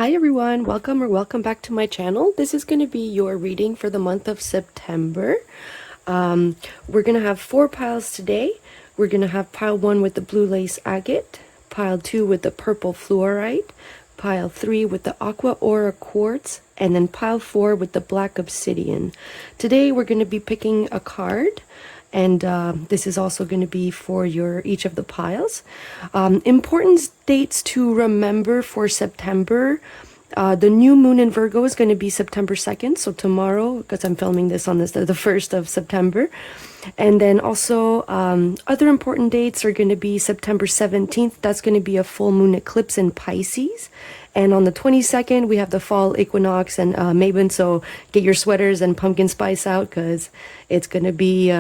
Hi everyone, welcome back to my channel. This is going to be your reading for the month of September. We're going to have 4 piles today. We're going to have pile 1 with the blue lace agate, pile 2 with the purple fluorite, pile 3 with the aqua aura quartz, and then pile 4 with the black obsidian. Today we're going to be picking a card, and this is also going to be for each of the piles. Important dates to remember for September. The new moon in Virgo is going to be September 2nd, so tomorrow, because I'm filming this on the 1st of September. And then also other important dates are going to be September 17th. That's going to be a full moon eclipse in Pisces. And on the 22nd, we have the fall equinox and Mabon, so get your sweaters and pumpkin spice out because it's going to be...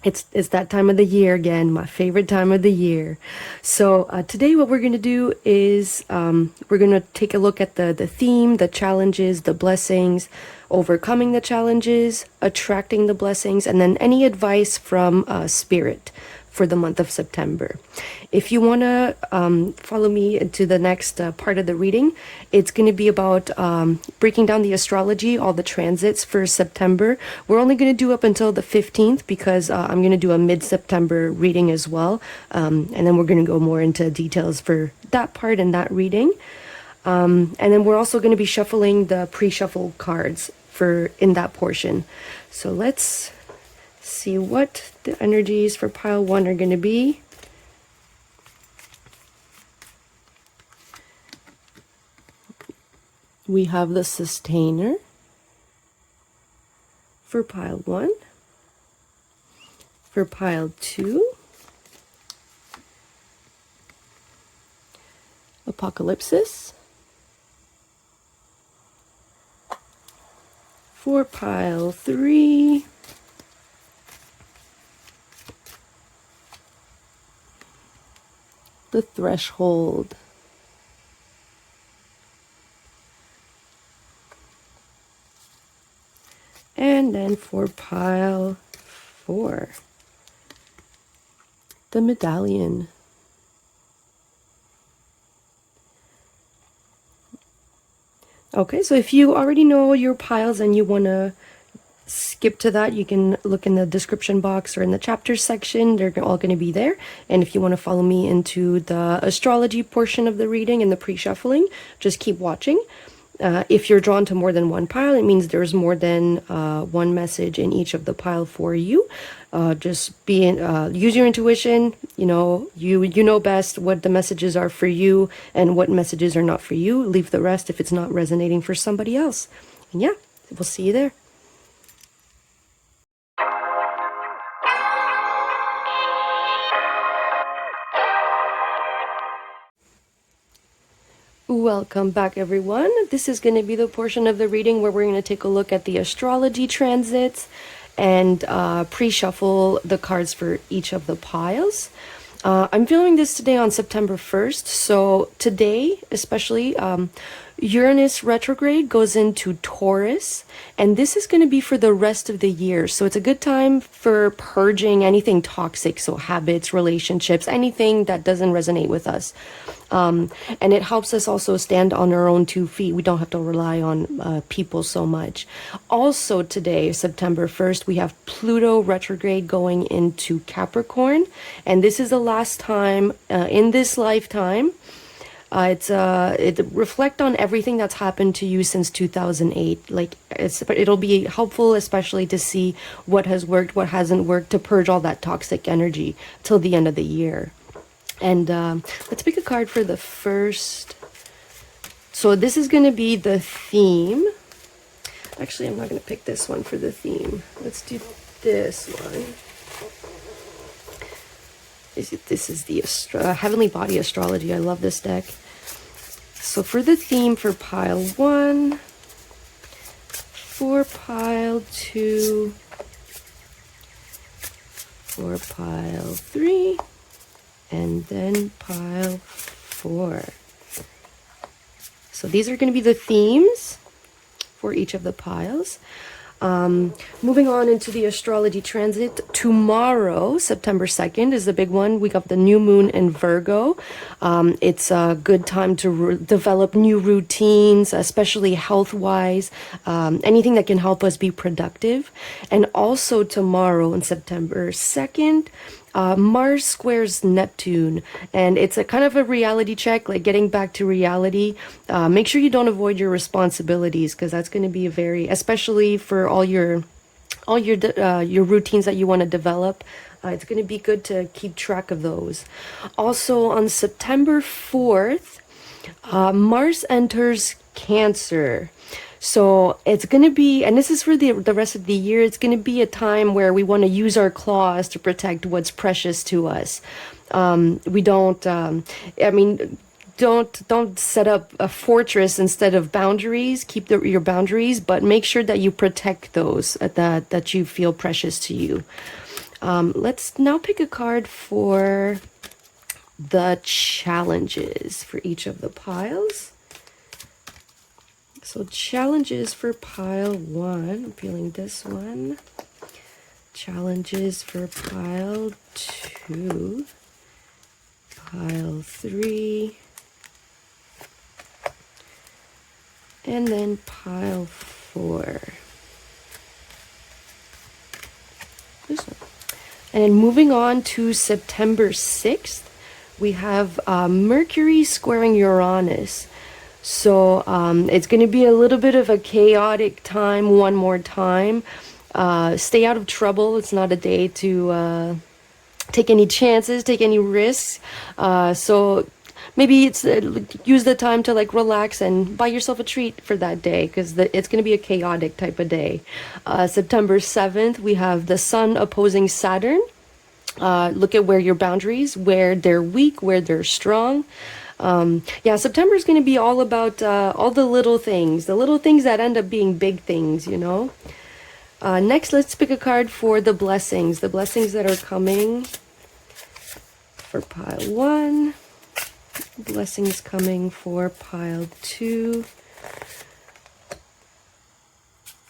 It's that time of the year again, my favorite time of the year. So today what we're going to do is we're going to take a look at the theme, the challenges, the blessings, overcoming the challenges, attracting the blessings, and then any advice from Spirit for the month of September. If you want to follow me into the next part of the reading, it's going to be about breaking down the astrology, all the transits for September. We're only going to do up until the 15th because I'm going to do a mid-September reading as well. And then we're going to go more into details for that part and that reading. And then we're also going to be shuffling the pre-shuffled cards in that portion. So let's see what the energies for pile 1 are going to be. We have the Sustainer for pile 1. For pile 2, Apocolypsis. For pile 3, the Threshold. And then for pile 4, the Medallion. Okay, so if you already know your piles and you want to skip to that, you can look in the description box or in the chapters section. They're all going to be there. And if you want to follow me into the astrology portion of the reading and the pre-shuffling, just keep watching. If you're drawn to more than one pile, it means there's more than one message in each of the pile for you. Just use your intuition. You know best what the messages are for you and what messages are not for you. Leave the rest if it's not resonating for somebody else. And yeah, we'll see you there. Welcome back everyone. This is going to be the portion of the reading where we're going to take a look at the astrology transits and pre-shuffle the cards for each of the piles. I'm filming this today on September 1st, so today especially Uranus retrograde goes into Taurus, and this is going to be for the rest of the year. So it's a good time for purging anything toxic, so habits, relationships, anything that doesn't resonate with us. And it helps us also stand on our own 2 feet. We don't have to rely on people so much. Also today, September 1st, we have Pluto retrograde going into Capricorn, and this is the last time in this lifetime. It reflect on everything that's happened to you since 2008. Like it'll be helpful, especially to see what has worked, what hasn't worked, to purge all that toxic energy till the end of the year. And let's pick a card for the first. So this is going to be the theme. Actually, I'm not going to pick this one for the theme. Let's do this one. This is the Heavenly Body Astrology. I love this deck. So for the theme for pile 1, for pile 2, for pile 3, and then pile 4. So these are going to be the themes for each of the piles. Moving on into the astrology transit, tomorrow, September 2nd, is the big one. We got the new moon in Virgo. It's a good time to develop new routines, especially health-wise, anything that can help us be productive. And also tomorrow, on September 2nd, Mars squares Neptune, and it's a kind of a reality check, like getting back to reality. Make sure you don't avoid your responsibilities, because that's going to be a very, especially for all your routines that you want to develop. It's going to be good to keep track of those. Also, on September 4th, Mars enters Cancer. So it's going to be, and this is for the rest of the year, it's going to be a time where we want to use our claws to protect what's precious to us. We don't, I mean, don't set up a fortress instead of boundaries. Keep your boundaries, but make sure that you protect those that you feel precious to you. Let's now pick a card for the challenges for each of the piles. So challenges for pile 1, I'm feeling this one. Challenges for pile 2, pile 3, and then pile 4. This one. And moving on to September 6th, we have Mercury squaring Uranus. So it's going to be a little bit of a chaotic time one more time. Stay out of trouble. It's not a day to take any chances, take any risks. So maybe it's use the time to like relax and buy yourself a treat for that day, because it's going to be a chaotic type of day. September 7th, we have the Sun opposing Saturn. Look at where your boundaries, where they're weak, where they're strong. Yeah, September is going to be all about all the little things that end up being big things, you know. Next, let's pick a card for the blessings that are coming for pile 1, blessings coming for pile 2.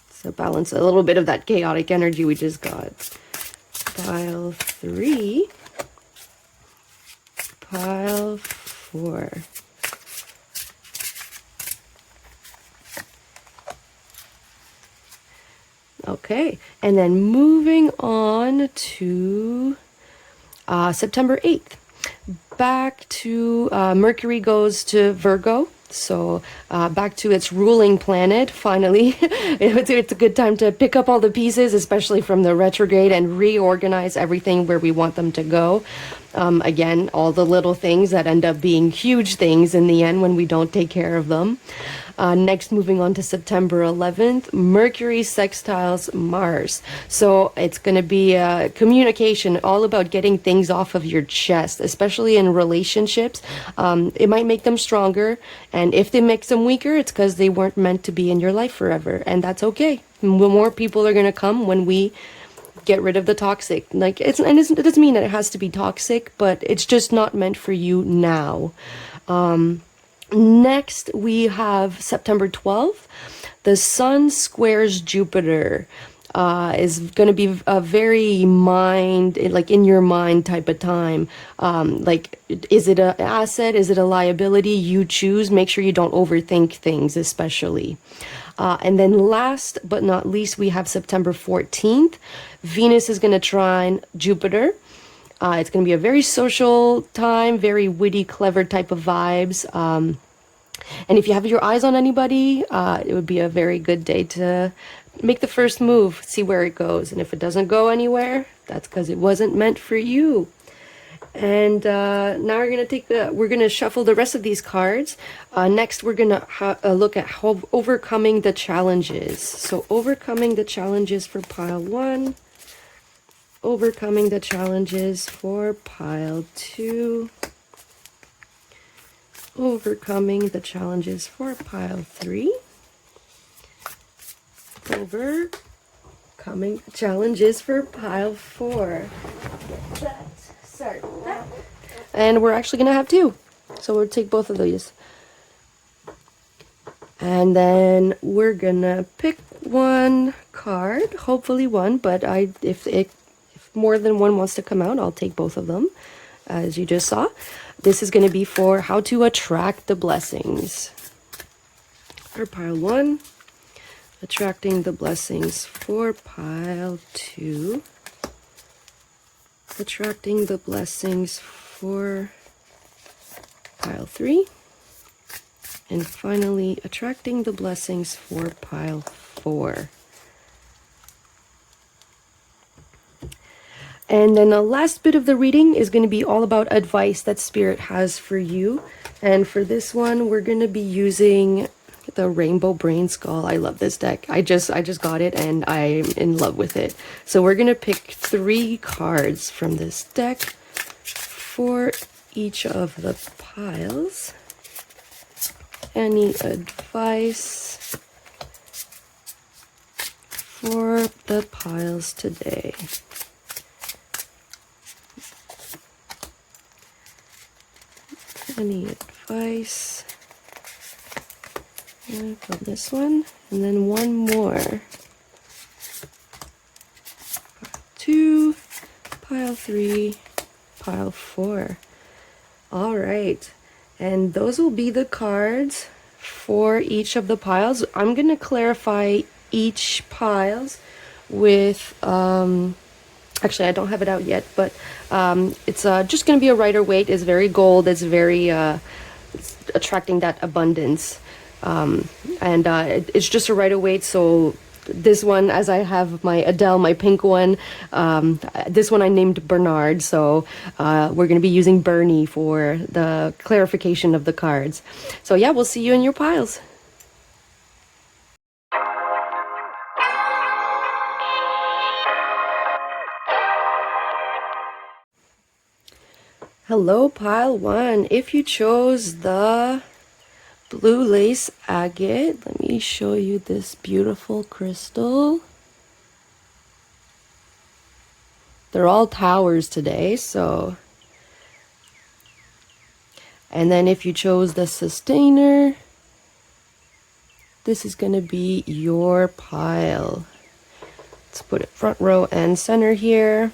So balance a little bit of that chaotic energy we just got. Pile 3, pile 4. Okay, and then moving on to September 8th. Back to Mercury goes to Virgo. So back to its ruling planet, finally. It's a good time to pick up all the pieces, especially from the retrograde, and reorganize everything where we want them to go. Again, all the little things that end up being huge things in the end when we don't take care of them. Next, moving on to September 11th, Mercury sextiles Mars. So it's going to be communication, all about getting things off of your chest, especially in relationships. It might make them stronger, and if they make them weaker, it's because they weren't meant to be in your life forever, and that's okay. More people are going to come when we get rid of the toxic. Like it doesn't mean that it has to be toxic, but it's just not meant for you now. Next, we have September 12th. The Sun squares Jupiter. Is going to be a very like in your mind type of time. Like, is it an asset? Is it a liability? You choose. Make sure you don't overthink things, especially. And then last but not least, we have September 14th. Venus is going to trine Jupiter. It's going to be a very social time, very witty, clever type of vibes. And if you have your eyes on anybody, it would be a very good day to make the first move, see where it goes. And if it doesn't go anywhere, that's because it wasn't meant for you. And now we're gonna shuffle the rest of these cards. Next, we're gonna look at how overcoming the challenges. So overcoming the challenges for pile 1, overcoming the challenges for pile 2, overcoming the challenges for pile 3, overcoming the challenges for pile 4. And we're actually gonna have 2, so we'll take both of these, and then we're gonna pick one card, hopefully one, but if more than one wants to come out, I'll take both of them, as you just saw. This is going to be for how to attract the blessings. For pile 1, attracting the blessings. For pile 2, attracting the blessings. For pile 3, and finally attracting the blessings for pile 4. And then the last bit of the reading is going to be all about advice that Spirit has for you. And for this one, we're going to be using the Rainbow Brainskull. I love this deck. I just got it and I'm in love with it. So we're going to pick 3 cards from this deck for each of the piles. Any advice for the piles today? Any advice from this one? And then one more. Pile 2, pile 3, pile 4. All right. And those will be the cards for each of the piles. I'm going to clarify each piles with, actually I don't have it out yet, but it's just going to be a Rider-Waite. It's very gold. It's very it's attracting that abundance. It's just a Rider-Waite, so this one, as I have my Adele, my pink one, this one I named Bernard, so we're going to be using Bernie for the clarification of the cards. So yeah, we'll see you in your piles. Hello, pile 1. If you chose the blue lace agate, let me show you this beautiful crystal. They're all towers today, so. And then if you chose the sustainer, this is going to be your pile. Let's put it front row and center here.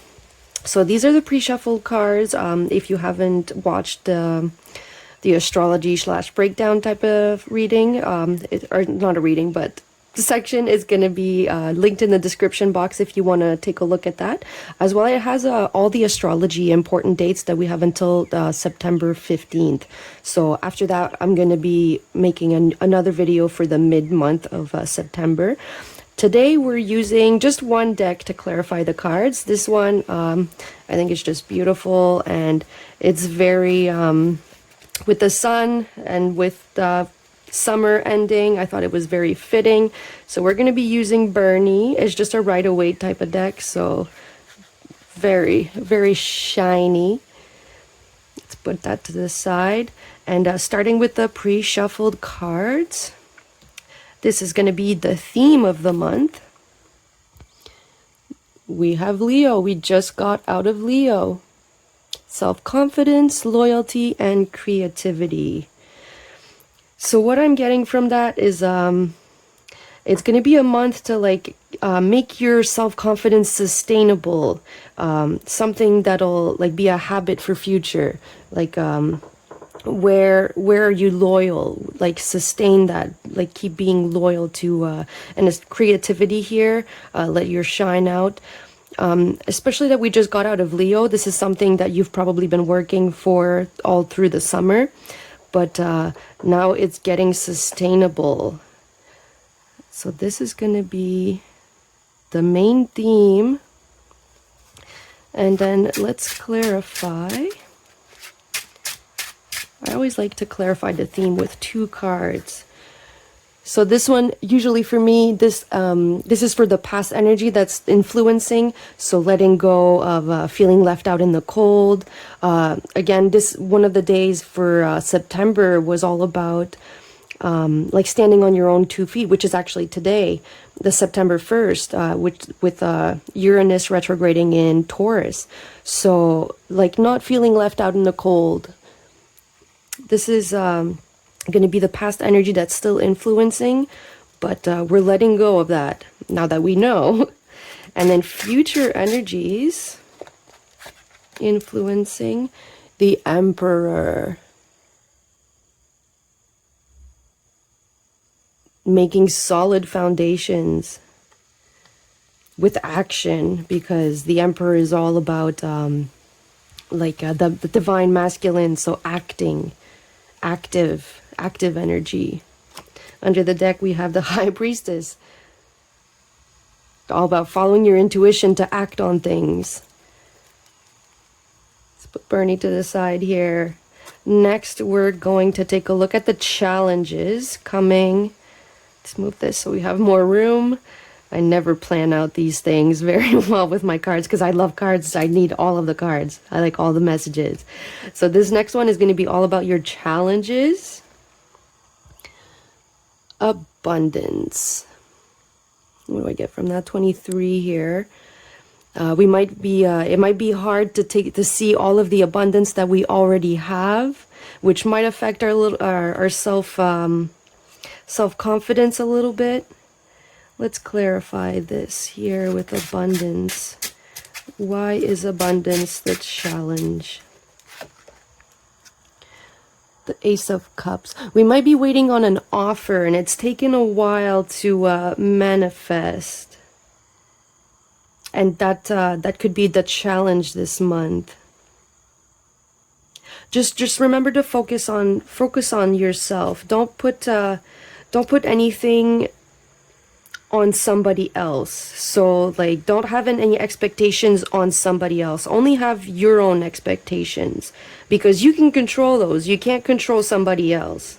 So these are the pre-shuffled cards. If you haven't watched the astrology / breakdown type of reading, or not a reading, but the section is going to be linked in the description box if you want to take a look at that. As well, it has all the astrology important dates that we have until September 15th. So after that, I'm going to be making another video for the mid-month of September. Today we're using just one deck to clarify the cards. This one, I think it's just beautiful, and it's very, with the sun and with the summer ending, I thought it was very fitting. So we're going to be using Bernie. It's just a Rider-Waite type of deck, so very, very shiny. Let's put that to the side. And starting with the pre-shuffled cards. This is going to be the theme of the month. We have Leo. We just got out of Leo. Self-confidence, loyalty, and creativity. So what I'm getting from that is it's going to be a month to make your self-confidence sustainable. Something that'll be a habit for future. Where are you loyal? Sustain that, keep being loyal to and it's creativity here. Let your shine out, especially that we just got out of Leo. This is something that you've probably been working for all through the summer, but now it's getting sustainable. So this is going to be the main theme, and then let's clarify. I always like to clarify the theme with 2 cards. So this one, usually for me, this is for the past energy that's influencing. So letting go of feeling left out in the cold. Again, one of the days for September was all about standing on your own 2 feet, which is actually today, the September 1st, with Uranus retrograding in Taurus. So not feeling left out in the cold. This is going to be the past energy that's still influencing, But we're letting go of that now that we know. And then future energies influencing the Emperor. Making solid foundations with action, because the Emperor is all about the divine masculine, so active energy. Under the deck we have the High Priestess, all about following your intuition to act on things. Let's put Bernie to the side here. Next we're going to take a look at the challenges coming. Let's move this so we have more room. I never plan out these things very well with my cards because I love cards. I need all of the cards. I like all the messages. So this next one is going to be all about your challenges. Abundance. What do I get from that? 23 here. We might be. It might be hard to see all of the abundance that we already have, which might affect our self-confidence a little bit. Let's clarify this here with abundance. Why is abundance the challenge? The Ace of Cups. We might be waiting on an offer and it's taken a while to manifest. And that could be the challenge this month. Just remember to focus on yourself. Don't put anything on somebody else. So like, don't have any expectations on somebody else. Only have your own expectations, because you can control those. You can't control somebody else.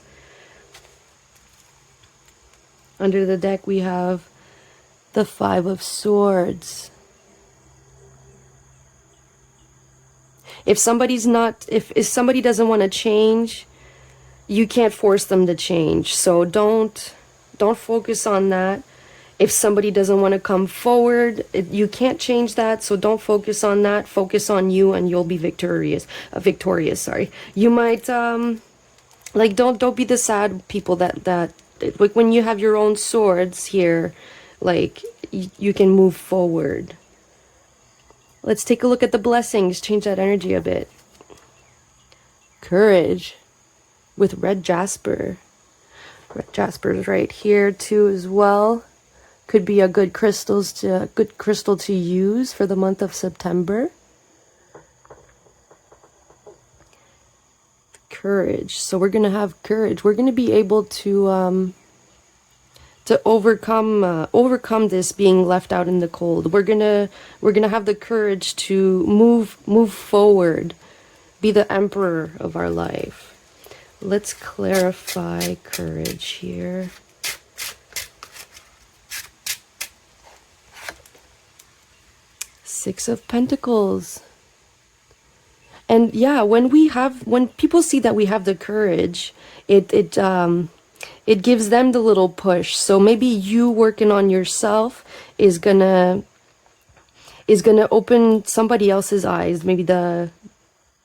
Under the deck we have the Five of Swords. If somebody doesn't want to change, you can't force them to change. So don't focus on that. If somebody doesn't want to come forward, you can't change that. So don't focus on that. Focus on you, and you'll be victorious. Sorry. You might don't be the sad people that like when you have your own swords here, like you can move forward. Let's take a look at the blessings. Change that energy a bit. Courage with red jasper. Red jasper is right here too as well. Could be a good crystal to use for the month of September. Courage. So we're gonna have courage. We're gonna be able to overcome this being left out in the cold. We're gonna have the courage to move forward, be the emperor of our life. Let's clarify courage here. Six of Pentacles. And yeah, when people see that we have the courage, it gives them the little push. So maybe you working on yourself is gonna open somebody else's eyes. Maybe the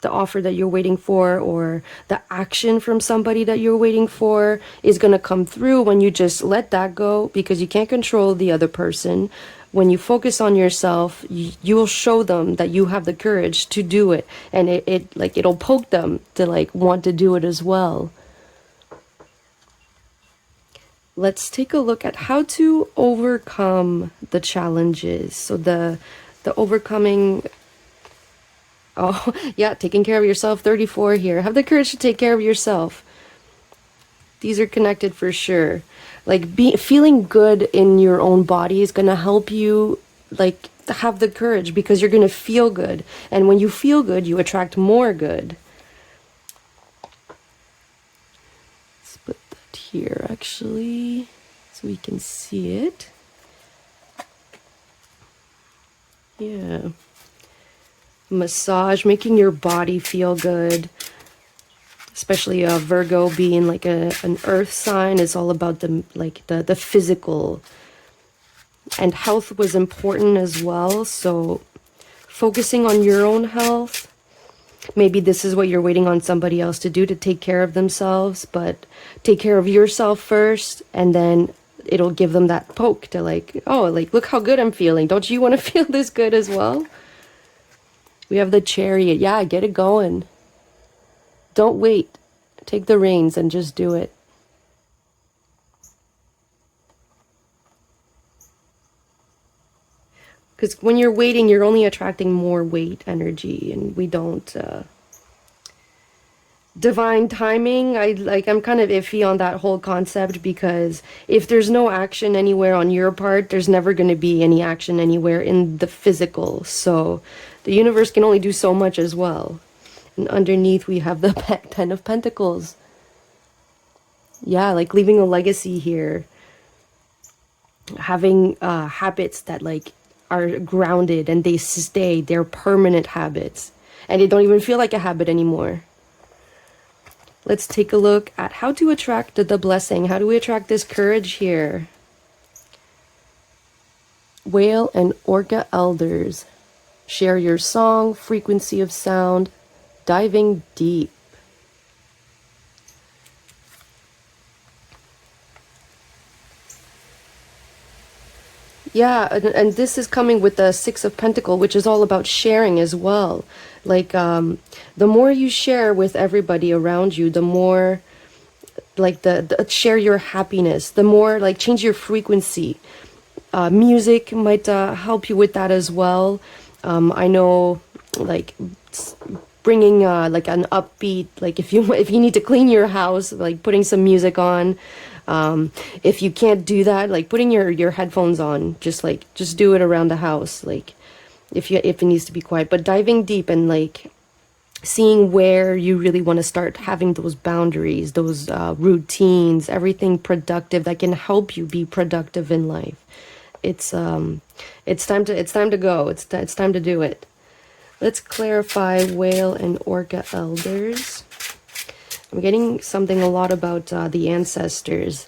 offer that you're waiting for, or the action from somebody that you're waiting for, is gonna come through when you just let that go, because you can't control the other person. When you focus on yourself, you will show them that you have the courage to do it, and it'll poke them to want to do it as well. Let's take a look at how to overcome the challenges. So the overcoming, oh yeah, taking care of yourself, 34 here. Have the courage to take care of yourself. These are connected for sure. Feeling good in your own body is going to help you have the courage, because you're going to feel good. And when you feel good, you attract more good. Let's put that here actually, so we can see it. Yeah. Massage, making your body feel good. Especially Virgo being an earth sign, is all about the physical, and health was important as well. So focusing on your own health. Maybe this is what you're waiting on somebody else to do, to take care of themselves, but take care of yourself first, and then it'll give them that poke to like, oh, like, look how good I'm feeling. Don't you want to feel this good as well? We have the Chariot. Yeah, get it going. Don't wait. Take the reins and just do it. Because when you're waiting, you're only attracting more weight energy, and we don't. Divine timing, I'm kind of iffy on that whole concept, because if there's no action anywhere on your part, there's never going to be any action anywhere in the physical. So the universe can only do so much as well. And underneath we have the Ten of Pentacles. Yeah, like leaving a legacy here. Having habits that like are grounded and they stay, they're permanent habits. And they don't even feel like a habit anymore. Let's take a look at how to attract the blessing. How do we attract this courage here? Whale and Orca elders. Share your song, frequency of sound, diving deep. Yeah, and this is coming with the Six of Pentacles, which is all about sharing as well. Like, the more you share with everybody around you, the more, like, the share your happiness, the more, like, change your frequency. Music might help you with that as well. I know, like, bringing like an upbeat, like if you need to clean your house, like putting some music on. If you can't do that, like putting your headphones on, just do it around the house, like if it needs to be quiet. But diving deep and like seeing where you really want to start having those boundaries, those routines, everything productive that can help you be productive in life. It's time to go. It's time to do it. Let's clarify Whale and Orca elders. I'm getting something a lot about the ancestors.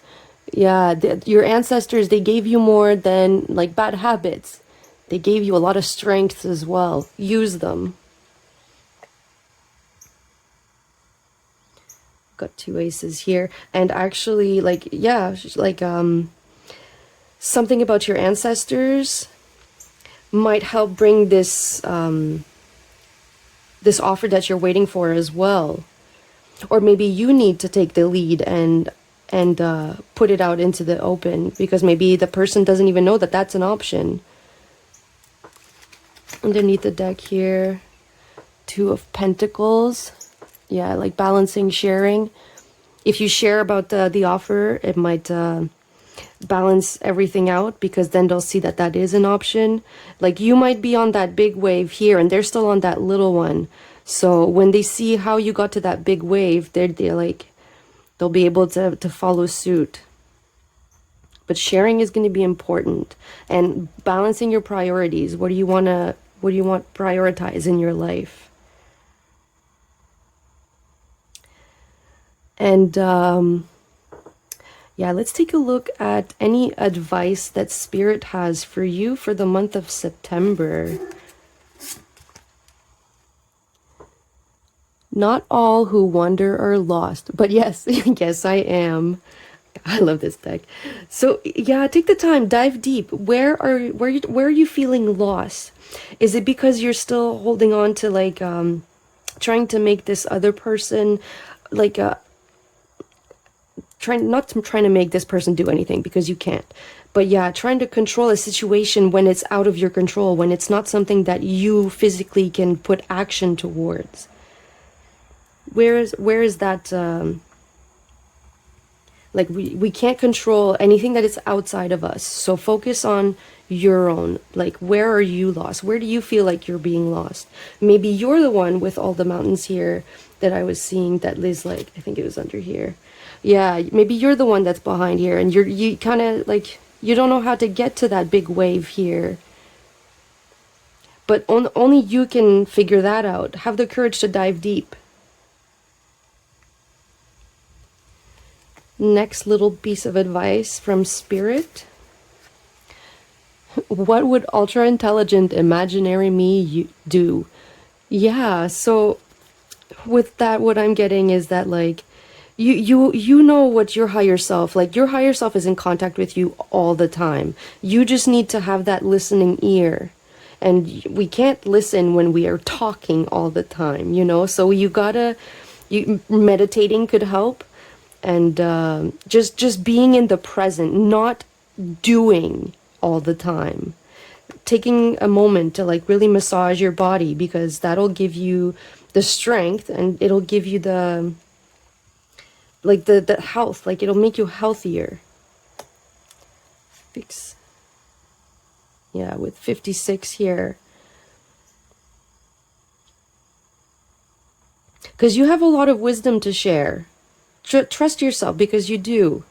Yeah, your ancestors, they gave you more than like bad habits. They gave you a lot of strength as well. Use them. Got two aces here. And actually, like, yeah, like something about your ancestors might help bring this this offer that you're waiting for as well. Or maybe you need to take the lead and put it out into the open, because maybe the person doesn't even know that that's an option. Underneath the deck here, Two of Pentacles. Yeah, like balancing, sharing. If you share about the offer, it might balance everything out, because then they'll see that that is an option. Like you might be on that big wave here and they're still on that little one. So when they see how you got to that big wave, they're like, they'll be able to follow suit. But sharing is going to be important, and balancing your priorities. What do you want to prioritize in your life? And yeah, let's take a look at any advice that Spirit has for you for the month of September. Not all who wander are lost, but yes, yes, I am. I love this deck. So yeah, take the time, dive deep. Where are you feeling lost? Is it because you're still holding on to like trying to make this other person like trying to make this person do anything, because you can't. But yeah, trying to control a situation when it's out of your control, when it's not something that you physically can put action towards. Where is that like we can't control anything that is outside of us. So focus on your own. Like, where are you lost? Where do you feel like you're being lost? Maybe you're the one with all the mountains here that I was seeing that Liz, like, I think it was under here. Yeah, maybe you're the one that's behind here, and you kind of like, you don't know how to get to that big wave here. But only you can figure that out. Have the courage to dive deep. Next little piece of advice from Spirit. What would ultra intelligent imaginary me do? Yeah, so with that, what I'm getting is that like You know what your higher self, like your higher self is in contact with you all the time. You just need to have that listening ear. And we can't listen when we are talking all the time, you know? So you gotta, meditating could help. And just being in the present, not doing all the time. Taking a moment to like really massage your body, because that'll give you the strength, and it'll give you the like the health, like it'll make you healthier. Fix. Yeah, with 56 here. Because you have a lot of wisdom to share. Trust yourself, because you do.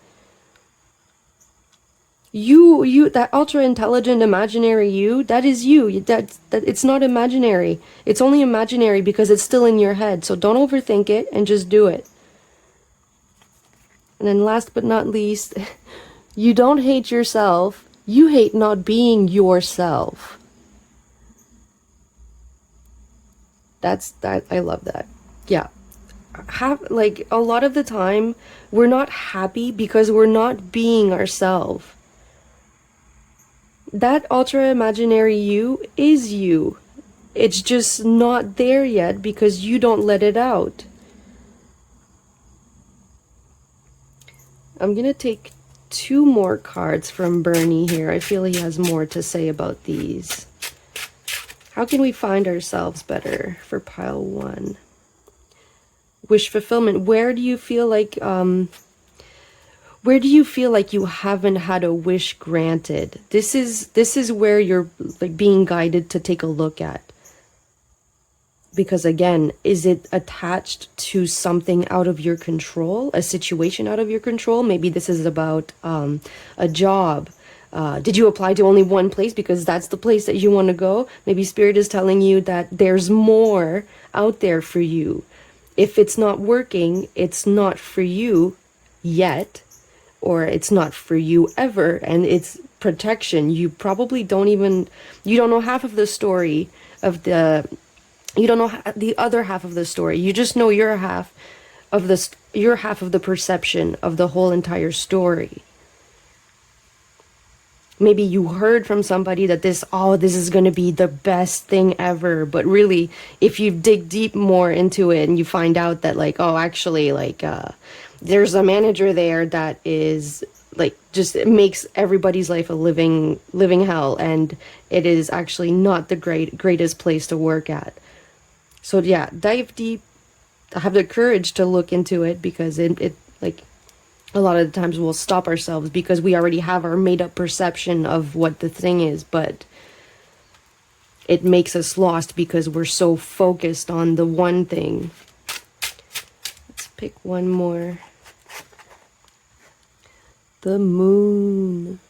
You that ultra intelligent imaginary you, that is you. That it's not imaginary. It's only imaginary because it's still in your head. So don't overthink it and just do it. And then last but not least, you don't hate yourself. You hate not being yourself. That I love that. Yeah. Have like a lot of the time we're not happy because we're not being ourselves. That ultra imaginary you is you. It's just not there yet because you don't let it out. I'm gonna take 2 more cards from Bernie here. I feel he has more to say about these. How can we find ourselves better for pile 1? Wish fulfillment. Where do you feel like you haven't had a wish granted? This is where you're like being guided to take a look at. Because again, is it attached to something out of your control, a situation out of your control? Maybe this is about a job. Did you apply to only one place because that's the place that you want to go? Maybe Spirit is telling you that there's more out there for you. If it's not working, it's not for you yet, or it's not for you ever, and it's protection. You probably don't know half of the story of you don't know the other half of the story. You just know your half of the perception of the whole entire story. Maybe you heard from somebody that this is going to be the best thing ever. But really, if you dig deep more into it and you find out that like, actually, like, there's a manager there that is like, just it makes everybody's life a living hell. And it is actually not the greatest place to work at. So yeah, dive deep, have the courage to look into it, because it like, a lot of the times we'll stop ourselves because we already have our made up perception of what the thing is, but it makes us lost because we're so focused on the one thing. Let's pick one more. The moon.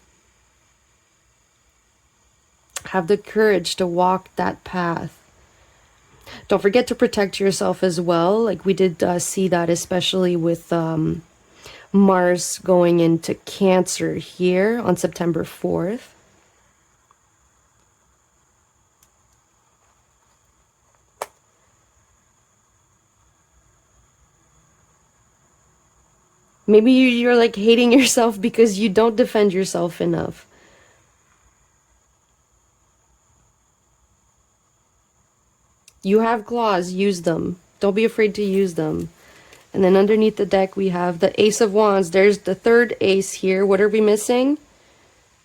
Have the courage to walk that path. Don't forget to protect yourself as well. Like we did see that, especially with Mars going into Cancer here on September 4th. Maybe you're like hating yourself because you don't defend yourself enough. You have claws, use them. Don't be afraid to use them. And then underneath the deck, we have the Ace of Wands. There's the third ace here. What are we missing?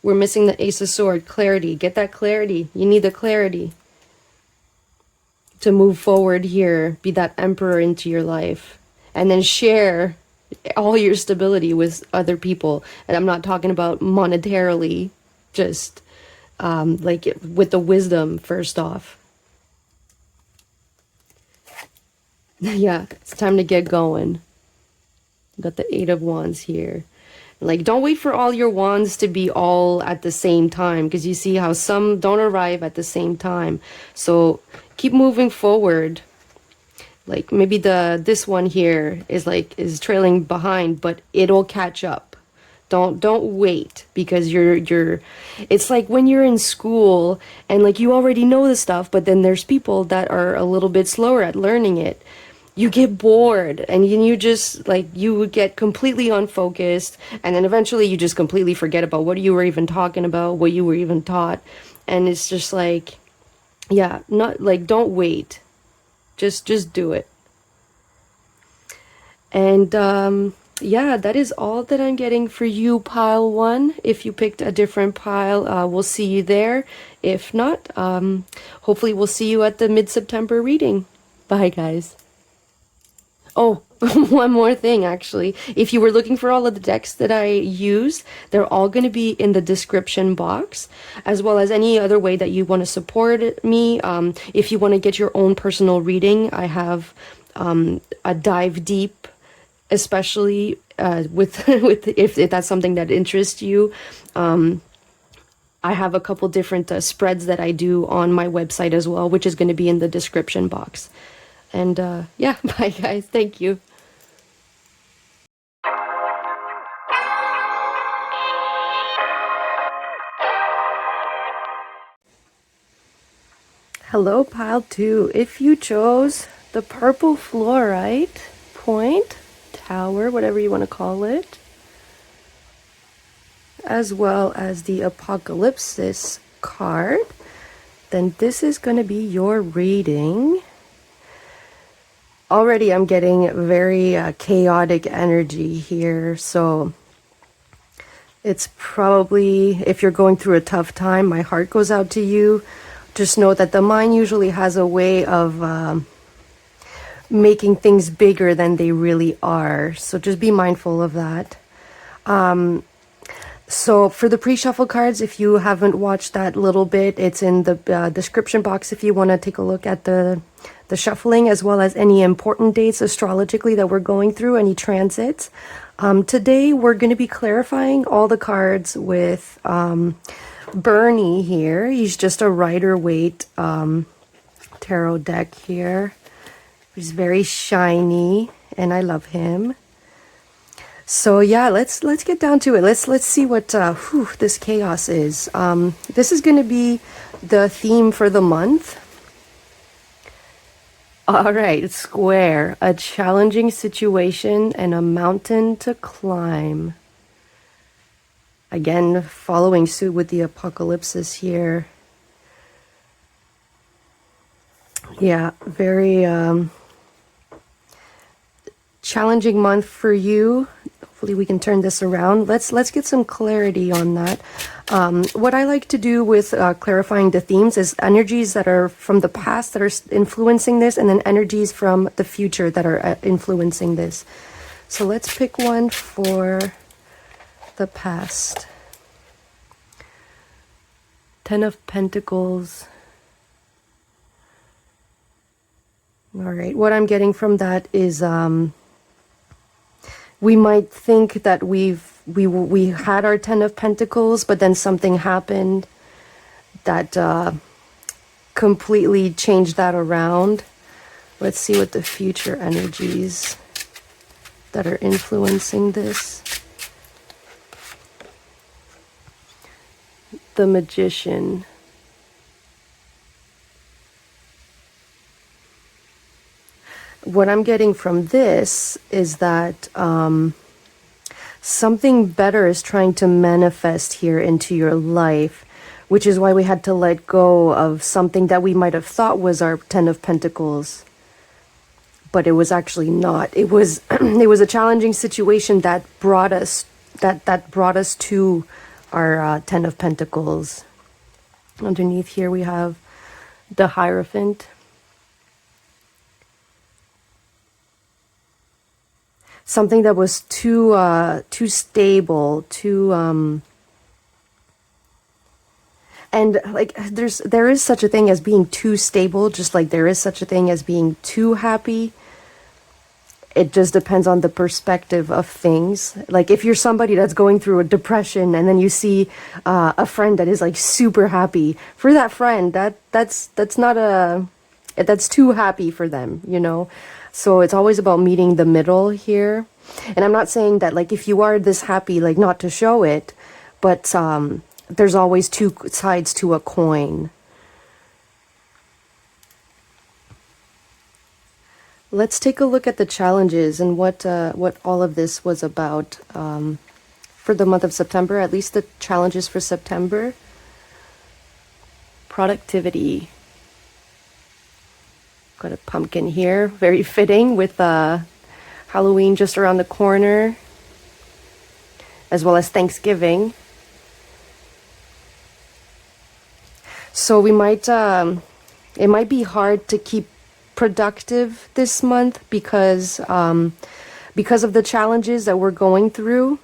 We're missing the Ace of Swords. Clarity. Get that clarity. You need the clarity to move forward here. Be that emperor into your life. And then share all your stability with other people. And I'm not talking about monetarily. Just like with the wisdom first off. Yeah, it's time to get going. Got the 8 of Wands here. Like, don't wait for all your wands to be all at the same time, because you see how some don't arrive at the same time. So keep moving forward. Like maybe this one here is trailing behind, but it'll catch up. Don't wait, because you're it's like when you're in school and like you already know the stuff, but then there's people that are a little bit slower at learning it. you get bored and you just like you would get completely unfocused, and then eventually you just completely forget about what you were even talking about, what you were even taught. And it's just like, yeah, not like, don't wait, just do it. And yeah, that is all that I'm getting for you, pile one. If you picked a different pile, we'll see you there. If not, hopefully we'll see you at the mid-September reading. Bye, guys. Oh, one more thing, actually. If you were looking for all of the decks that I use, they're all going to be in the description box, as well as any other way that you want to support me. If you want to get your own personal reading, I have a dive deep, especially with if that's something that interests you. I have a couple different spreads that I do on my website as well, which is going to be in the description box. And yeah, bye guys. Thank you. Hello, pile two. If you chose the purple fluorite point, tower, whatever you want to call it, as well as the Apocolypsis card, then this is going to be your reading. Already I'm getting very chaotic energy here, so it's probably, if you're going through a tough time, my heart goes out to you. Just know that the mind usually has a way of making things bigger than they really are, so just be mindful of that. So for the pre-shuffle cards, if you haven't watched that little bit, it's in the description box if you want to take a look at the shuffling, as well as any important dates astrologically that we're going through, any transits. Today we're going to be clarifying all the cards with Bernie here. He's just a Rider-Waite tarot deck here. He's very shiny and I love him. So yeah, let's get down to it. Let's see what this chaos is. This is going to be the theme for the month. All right, square, a challenging situation and a mountain to climb. Again, following suit with the Apocolypsis here. Yeah, very challenging month for you. Hopefully we can turn this around. Let's get some clarity on that. What I like to do with clarifying the themes is energies that are from the past that are influencing this, and then energies from the future that are influencing this. So let's pick one for the past. Ten of Pentacles. All right, what I'm getting from that is we might think that we had our Ten of Pentacles, but then something happened that completely changed that around. Let's see what the future energies that are influencing this. The Magician. What I'm getting from this is that something better is trying to manifest here into your life, which is why we had to let go of something that we might have thought was our Ten of Pentacles, but it was actually not. It was it was a challenging situation that brought us to our Ten of Pentacles. Underneath here we have the Hierophant. Something that was too stable, too and like there is such a thing as being too stable, just like there is such a thing as being too happy. It just depends on the perspective of things. Like if you're somebody that's going through a depression and then you see a friend that is like super happy, for that friend that's too happy for them, you know. So it's always about meeting the middle here. And I'm not saying that like if you are this happy, like not to show it, but there's always two sides to a coin. let's take a look at the challenges and what all of this was about for the month of September, at least the challenges for September. Productivity. Got a pumpkin here, very fitting with Halloween just around the corner, as well as Thanksgiving. So we might, it might be hard to keep productive this month because of the challenges that we're going through.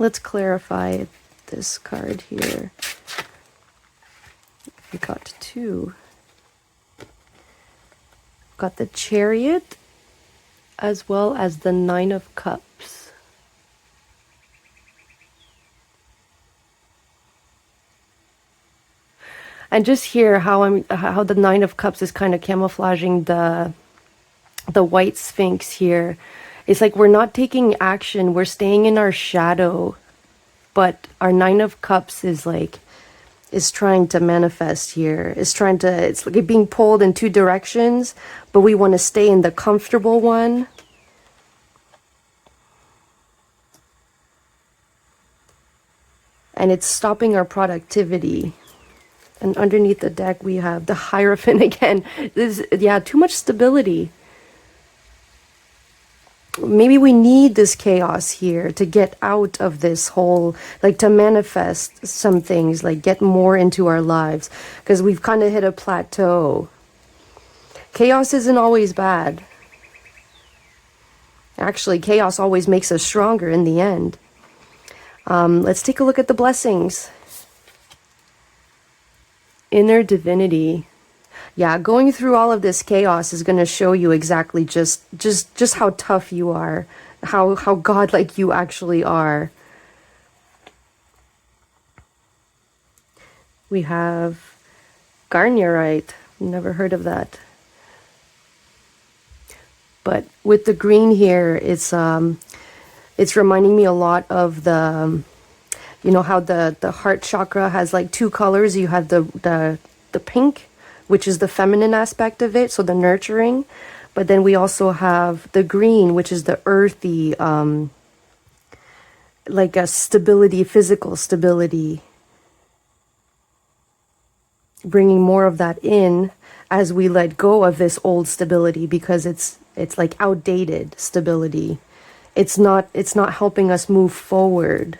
Let's clarify this card here. We got two. Got the Chariot as well as the Nine of Cups. And just here how the Nine of Cups is kind of camouflaging the White Sphinx here. It's like we're not taking action, we're staying in our shadow, but our Nine of Cups is trying to manifest here. It's like being pulled in two directions, but we want to stay in the comfortable one. And it's stopping our productivity. And underneath the deck, we have the Hierophant again. Too much stability. Maybe we need this chaos here to get out of this whole, like to manifest some things, like get more into our lives, because we've kind of hit a plateau. Chaos isn't always bad. Actually, chaos always makes us stronger in the end. Let's take a look at the blessings. Inner divinity. Yeah, going through all of this chaos is going to show you exactly just how tough you are, how godlike you actually are. We have Garnierite. Never heard of that. But with the green here, it's reminding me a lot of the, you know, how the heart chakra has like two colors. You have the pink, which is the feminine aspect of it, so the nurturing. But then we also have the green, which is the earthy, like a stability, physical stability. Bringing more of that in as we let go of this old stability, because it's like outdated stability. It's not helping us move forward.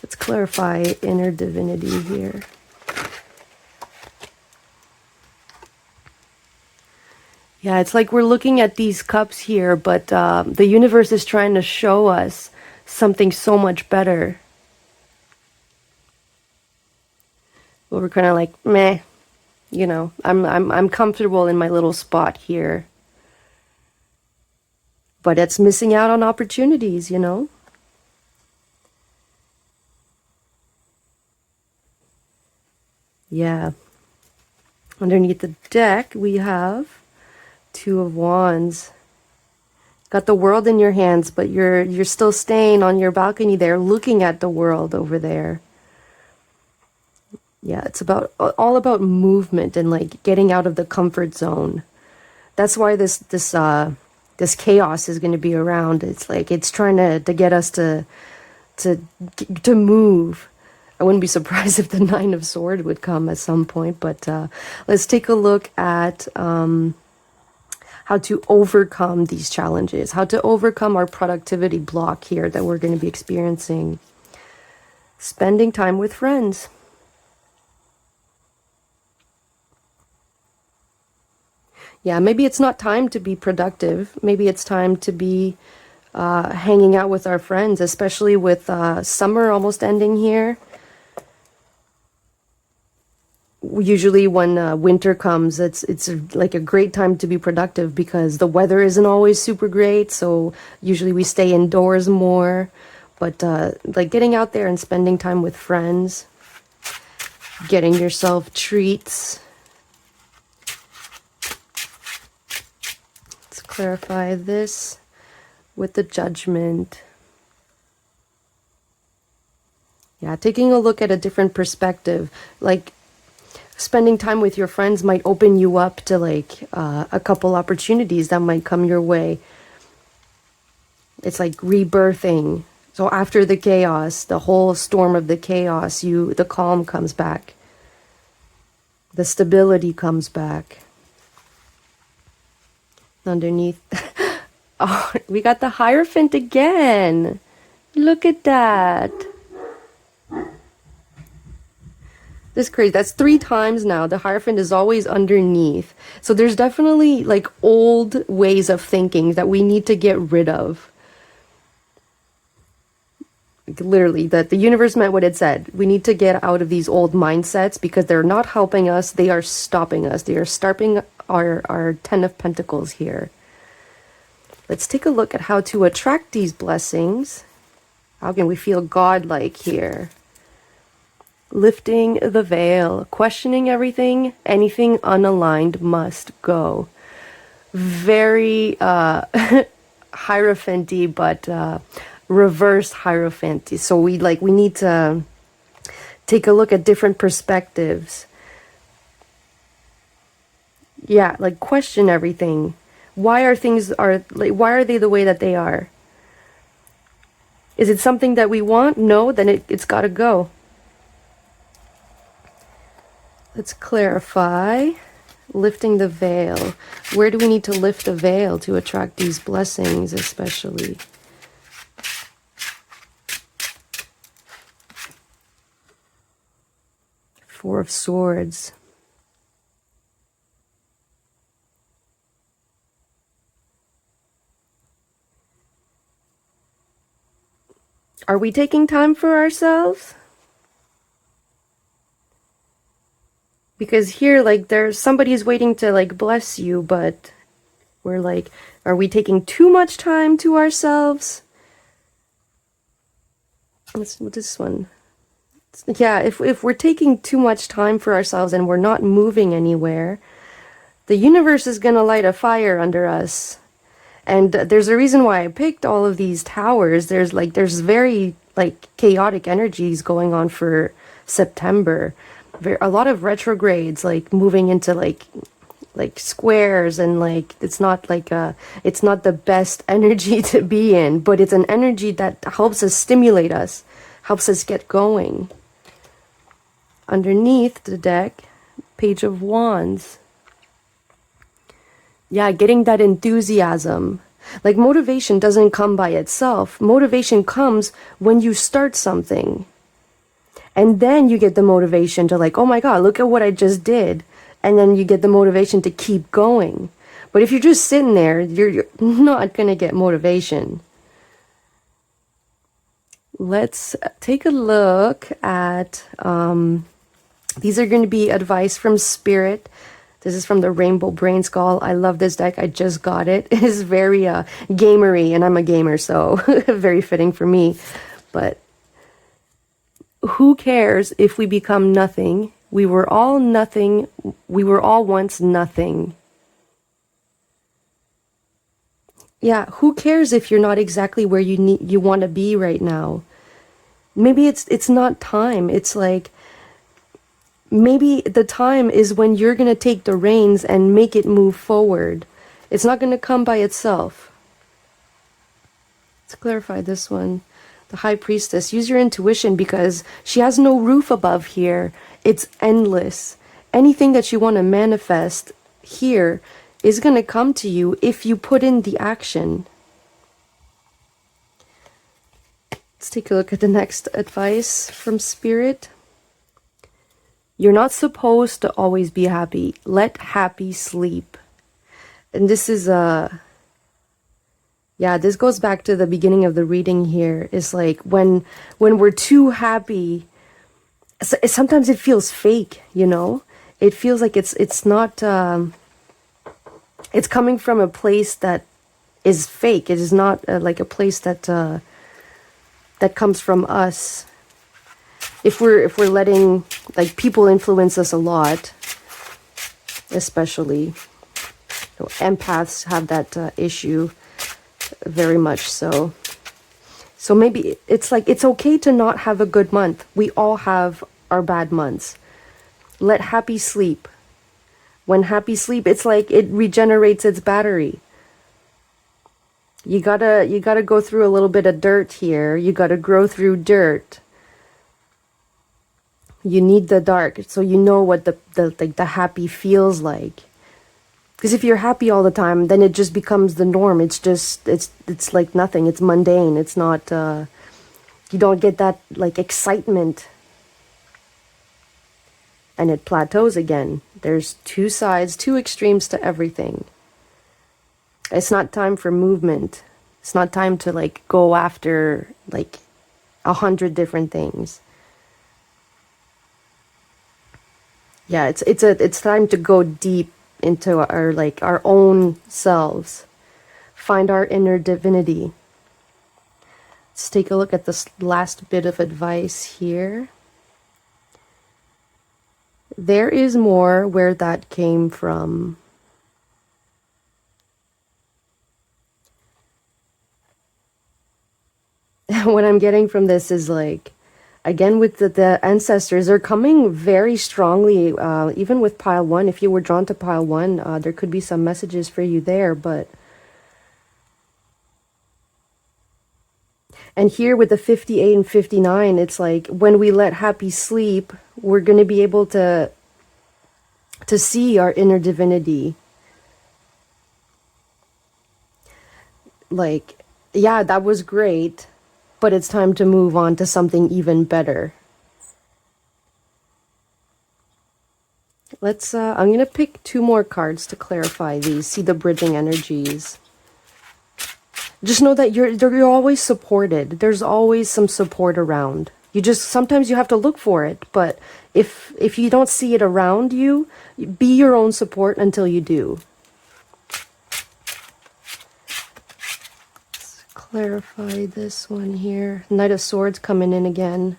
Let's clarify inner divinity here. Yeah, it's like we're looking at these cups here, but the universe is trying to show us something so much better. But we're kind of like, meh, you know, I'm comfortable in my little spot here. But it's missing out on opportunities, you know. Yeah. Underneath the deck, we have Two of Wands. Got the world in your hands, but you're still staying on your balcony there, looking at the world over there. Yeah, it's all about movement and like getting out of the comfort zone. That's why this chaos is going to be around. It's like it's trying to get us to move. I wouldn't be surprised if the Nine of Swords would come at some point, but let's take a look at how to overcome these challenges, how to overcome our productivity block here that we're going to be experiencing. Spending time with friends. Yeah, maybe it's not time to be productive. Maybe it's time to be hanging out with our friends, especially with summer almost ending here. Usually when winter comes, it's like a great time to be productive because the weather isn't always super great. So usually we stay indoors more. But like getting out there and spending time with friends, getting yourself treats. Let's clarify this with the Judgment. Yeah, taking a look at a different perspective. Like spending time with your friends might open you up to like a couple opportunities that might come your way. It's like rebirthing. So after the chaos, the whole storm of the chaos, the calm comes back. The stability comes back. Underneath. Oh, we got the Hierophant again. Look at that. This is crazy. That's 3 times now. The Hierophant is always underneath. So there's definitely like old ways of thinking that we need to get rid of. Like, literally, that the universe meant what it said. We need to get out of these old mindsets because they're not helping us. They are stopping us. They are stopping our 10 of Pentacles here. Let's take a look at how to attract these blessings. How can we feel godlike here? Lifting the veil, questioning everything, anything unaligned must go. Very Hierophant-y, but reverse Hierophant-y. So we need to take a look at different perspectives. Yeah, like question everything. Why are they the way that they are? Is it something that we want? No, then it's got to go. Let's clarify. Lifting the veil. Where do we need to lift the veil to attract these blessings, especially? Four of Swords. Are we taking time for ourselves? Because here, like, there's somebody's waiting to, like, bless you, but we're like, are we taking too much time to ourselves? What's this one? Yeah, if we're taking too much time for ourselves and we're not moving anywhere, the universe is going to light a fire under us. And there's a reason why I picked all of these towers. There's very, like, chaotic energies going on for September. A lot of retrogrades, like moving into like squares, and like it's not the best energy to be in, but it's an energy that helps us stimulate us, helps us get going. Underneath the deck, Page of Wands. Yeah, getting that enthusiasm. Like, motivation doesn't come by itself. Motivation comes when you start something. And then you get the motivation to, like, oh my God, look at what I just did. And then you get the motivation to keep going. But if you're just sitting there, you're not going to get motivation. Let's take a look at, these are going to be advice from Spirit. This is from the Rainbow Brainskull. I love this deck. I just got it. It is very gamery, and I'm a gamer, so very fitting for me. But who cares if we become nothing? We were all nothing. We were all once nothing. Yeah, who cares if you're not exactly where you want to be right now? Maybe it's not time. It's like, maybe the time is when you're going to take the reins and make it move forward. It's not going to come by itself. Let's clarify this one. The High Priestess. Use your intuition, because she has no roof above here. It's endless. Anything that you want to manifest here is going to come to you if you put in the action. Let's take a look at the next advice from Spirit. You're not supposed to always be happy. Let happy sleep. And this is yeah, this goes back to the beginning of the reading here. It's like when we're too happy, sometimes it feels fake, you know? It feels like it's not it's coming from a place that is fake. It is not like a place that that comes from us. If we're letting, like, people influence us a lot, especially, so empaths have that issue very much so. So maybe it's like, it's okay to not have a good month. We all have our bad months. let happy sleep. When happy sleep, it's like it regenerates its battery. You gotta go through a little bit of dirt here. You gotta grow through dirt. You need the dark so you know what the happy feels like. Because if you're happy all the time, then it just becomes the norm. It's like nothing. It's mundane. It's not you don't get that like excitement. And it plateaus again. There's two sides, two extremes to everything. It's not time for movement. It's not time to like go after like 100 different things. Yeah, it's time to go deep into our own selves. Find our inner divinity. Let's take a look at this last bit of advice here. There is more where that came from. What I'm getting from this is like, again, with the ancestors, they're coming very strongly, even with pile 1. If you were drawn to pile 1, there could be some messages for you there, but... And here with the 58 and 59, it's like, when we let happy sleep, we're going to be able to see our inner divinity. Like, yeah, that was great, but it's time to move on to something even better. Let's, I'm going to pick 2 more cards to clarify these, see the bridging energies. Just know that you're always supported. There's always some support around. Sometimes you have to look for it, but if you don't see it around you, be your own support until you do. Let's clarify this one here. Knight of Swords coming in again.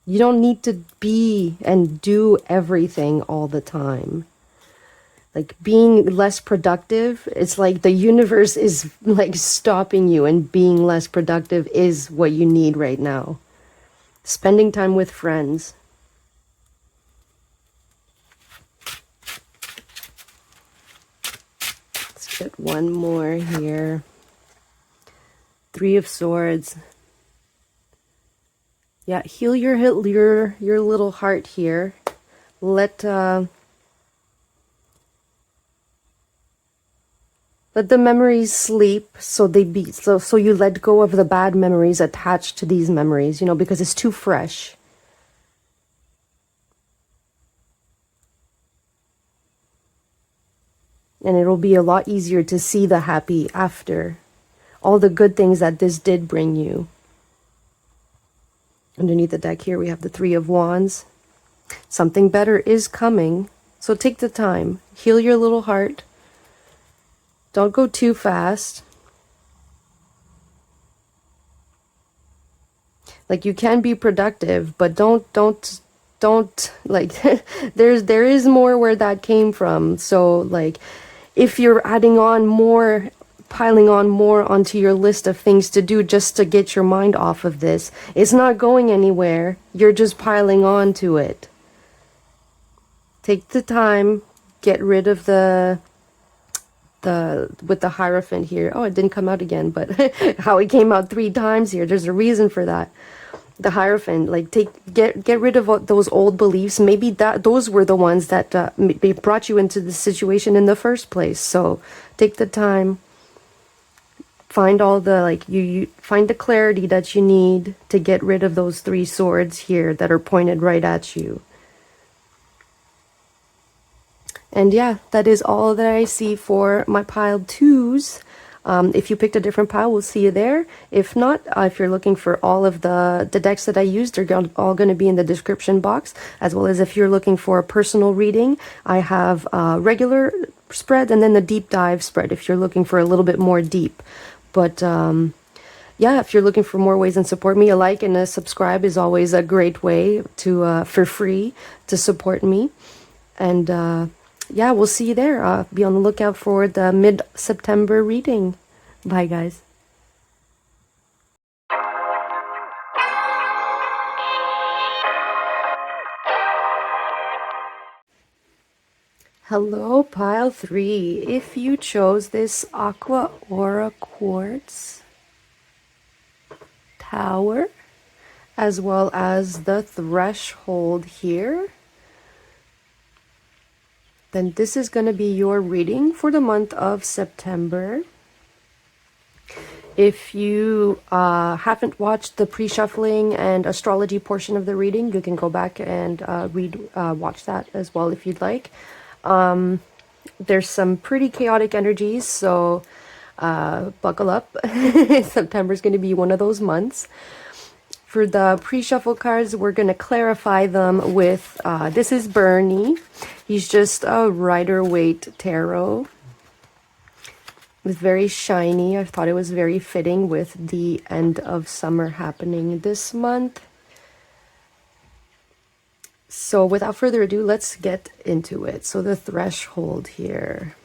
You don't need to be and do everything all the time. Like being less productive, it's like the universe is like stopping you, and being less productive is what you need right now. Spending time with friends. Let's get one more here. 3 of Swords. Yeah, heal your little heart here. Let the memories sleep, so you let go of the bad memories attached to these memories, you know, because it's too fresh. And it'll be a lot easier to see the happy after. All the good things that this did bring you. Underneath the deck here we have the 3 of Wands. Something better is coming, so take the time. Heal your little heart. Don't go too fast. Like, you can be productive, but don't like there is more where that came from. So like, if you're adding on more, piling on more onto your list of things to do just to get your mind off of this, it's not going anywhere. You're just piling on to it. Take the time, get rid of with the Hierophant here. Oh, it didn't come out again, but how it came out 3 times here. There's a reason for that. The Hierophant, like, get rid of those old beliefs. Maybe those were the ones that brought you into the situation in the first place. So take the time, find all the, like, you find the clarity that you need to get rid of those 3 swords here that are pointed right at you. And yeah, that is all that I see for my piled 2s. If you picked a different pile, we'll see you there. If not, if you're looking for all of the decks that I used, they're all going to be in the description box. As well as if you're looking for a personal reading, I have a regular spread and then the deep dive spread if you're looking for a little bit more deep. But yeah, if you're looking for more ways and support me, a like and a subscribe is always a great way to for free to support me. And yeah, we'll see you there. Be on the lookout for the mid-September reading. Bye, guys. Hello, pile 3. If you chose this Aqua Aura Quartz Tower, as well as the threshold here, then this is going to be your reading for the month of September. If you haven't watched the pre-shuffling and astrology portion of the reading, you can go back and watch that as well if you'd like. There's some pretty chaotic energies, so buckle up. September is going to be one of those months. For the pre-shuffle cards, we're going to clarify them with, this is Bernie. He's just a Rider-Waite tarot. It's very shiny. I thought it was very fitting with the end of summer happening this month. So without further ado, let's get into it. So the threshold here.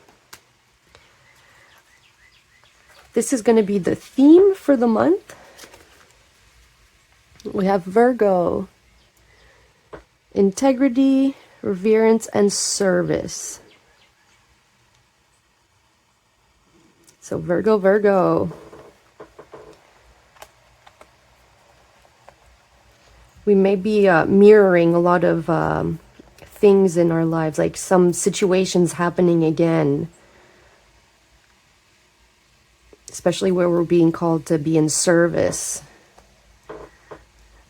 This is going to be the theme for the month. We have Virgo, integrity, reverence, and service. So Virgo. We may be mirroring a lot of things in our lives, like some situations happening again, especially where we're being called to be in service.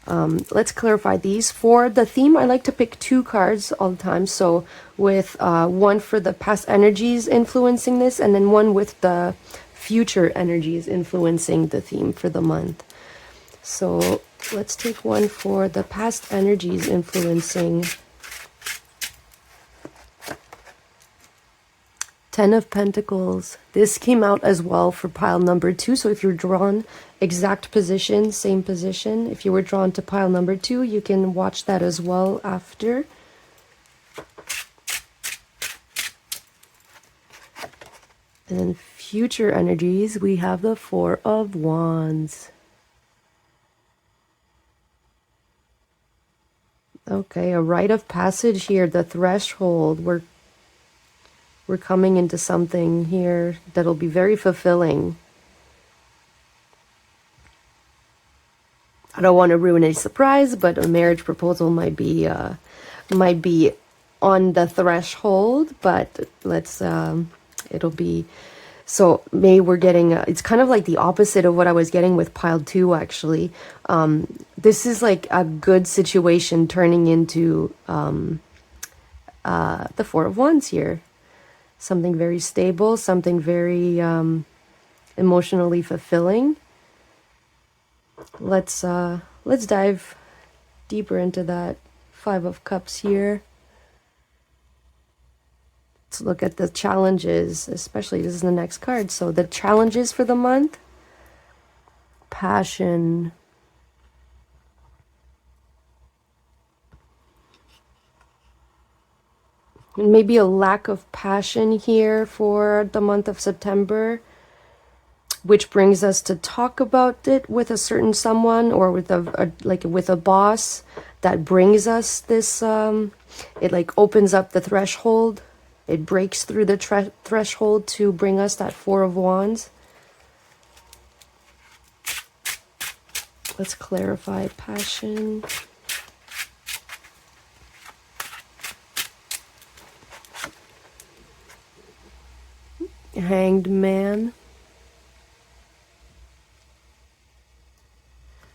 Let's clarify these. For the theme, I like to pick 2 cards all the time. So with one for the past energies influencing this, and then one with the future energies influencing the theme for the month. So let's take one for the past energies influencing. 10 of Pentacles. This came out as well for pile number 2. So if you're drawn exact position, same position, if you were drawn to pile number 2, you can watch that as well after. And then future energies, we have the 4 of Wands. Okay, a rite of passage here, the threshold. We're coming into something here that'll be very fulfilling. I don't want to ruin any surprise, but a marriage proposal might be on the threshold, but let's it'll be. So we're getting it's kind of like the opposite of what I was getting with pile 2 actually. This is like a good situation turning into the 4 of Wands here. Something very stable, something very emotionally fulfilling. Let's dive deeper into that 5 of Cups here. Let's look at the challenges, especially this is the next card. So the challenges for the month: passion, maybe a lack of passion here for the month of September, which brings us to talk about it with a certain someone, or with with a boss. That brings us this it like opens up the threshold. It breaks through the threshold to bring us that 4 of Wands. Let's clarify passion. Hanged Man.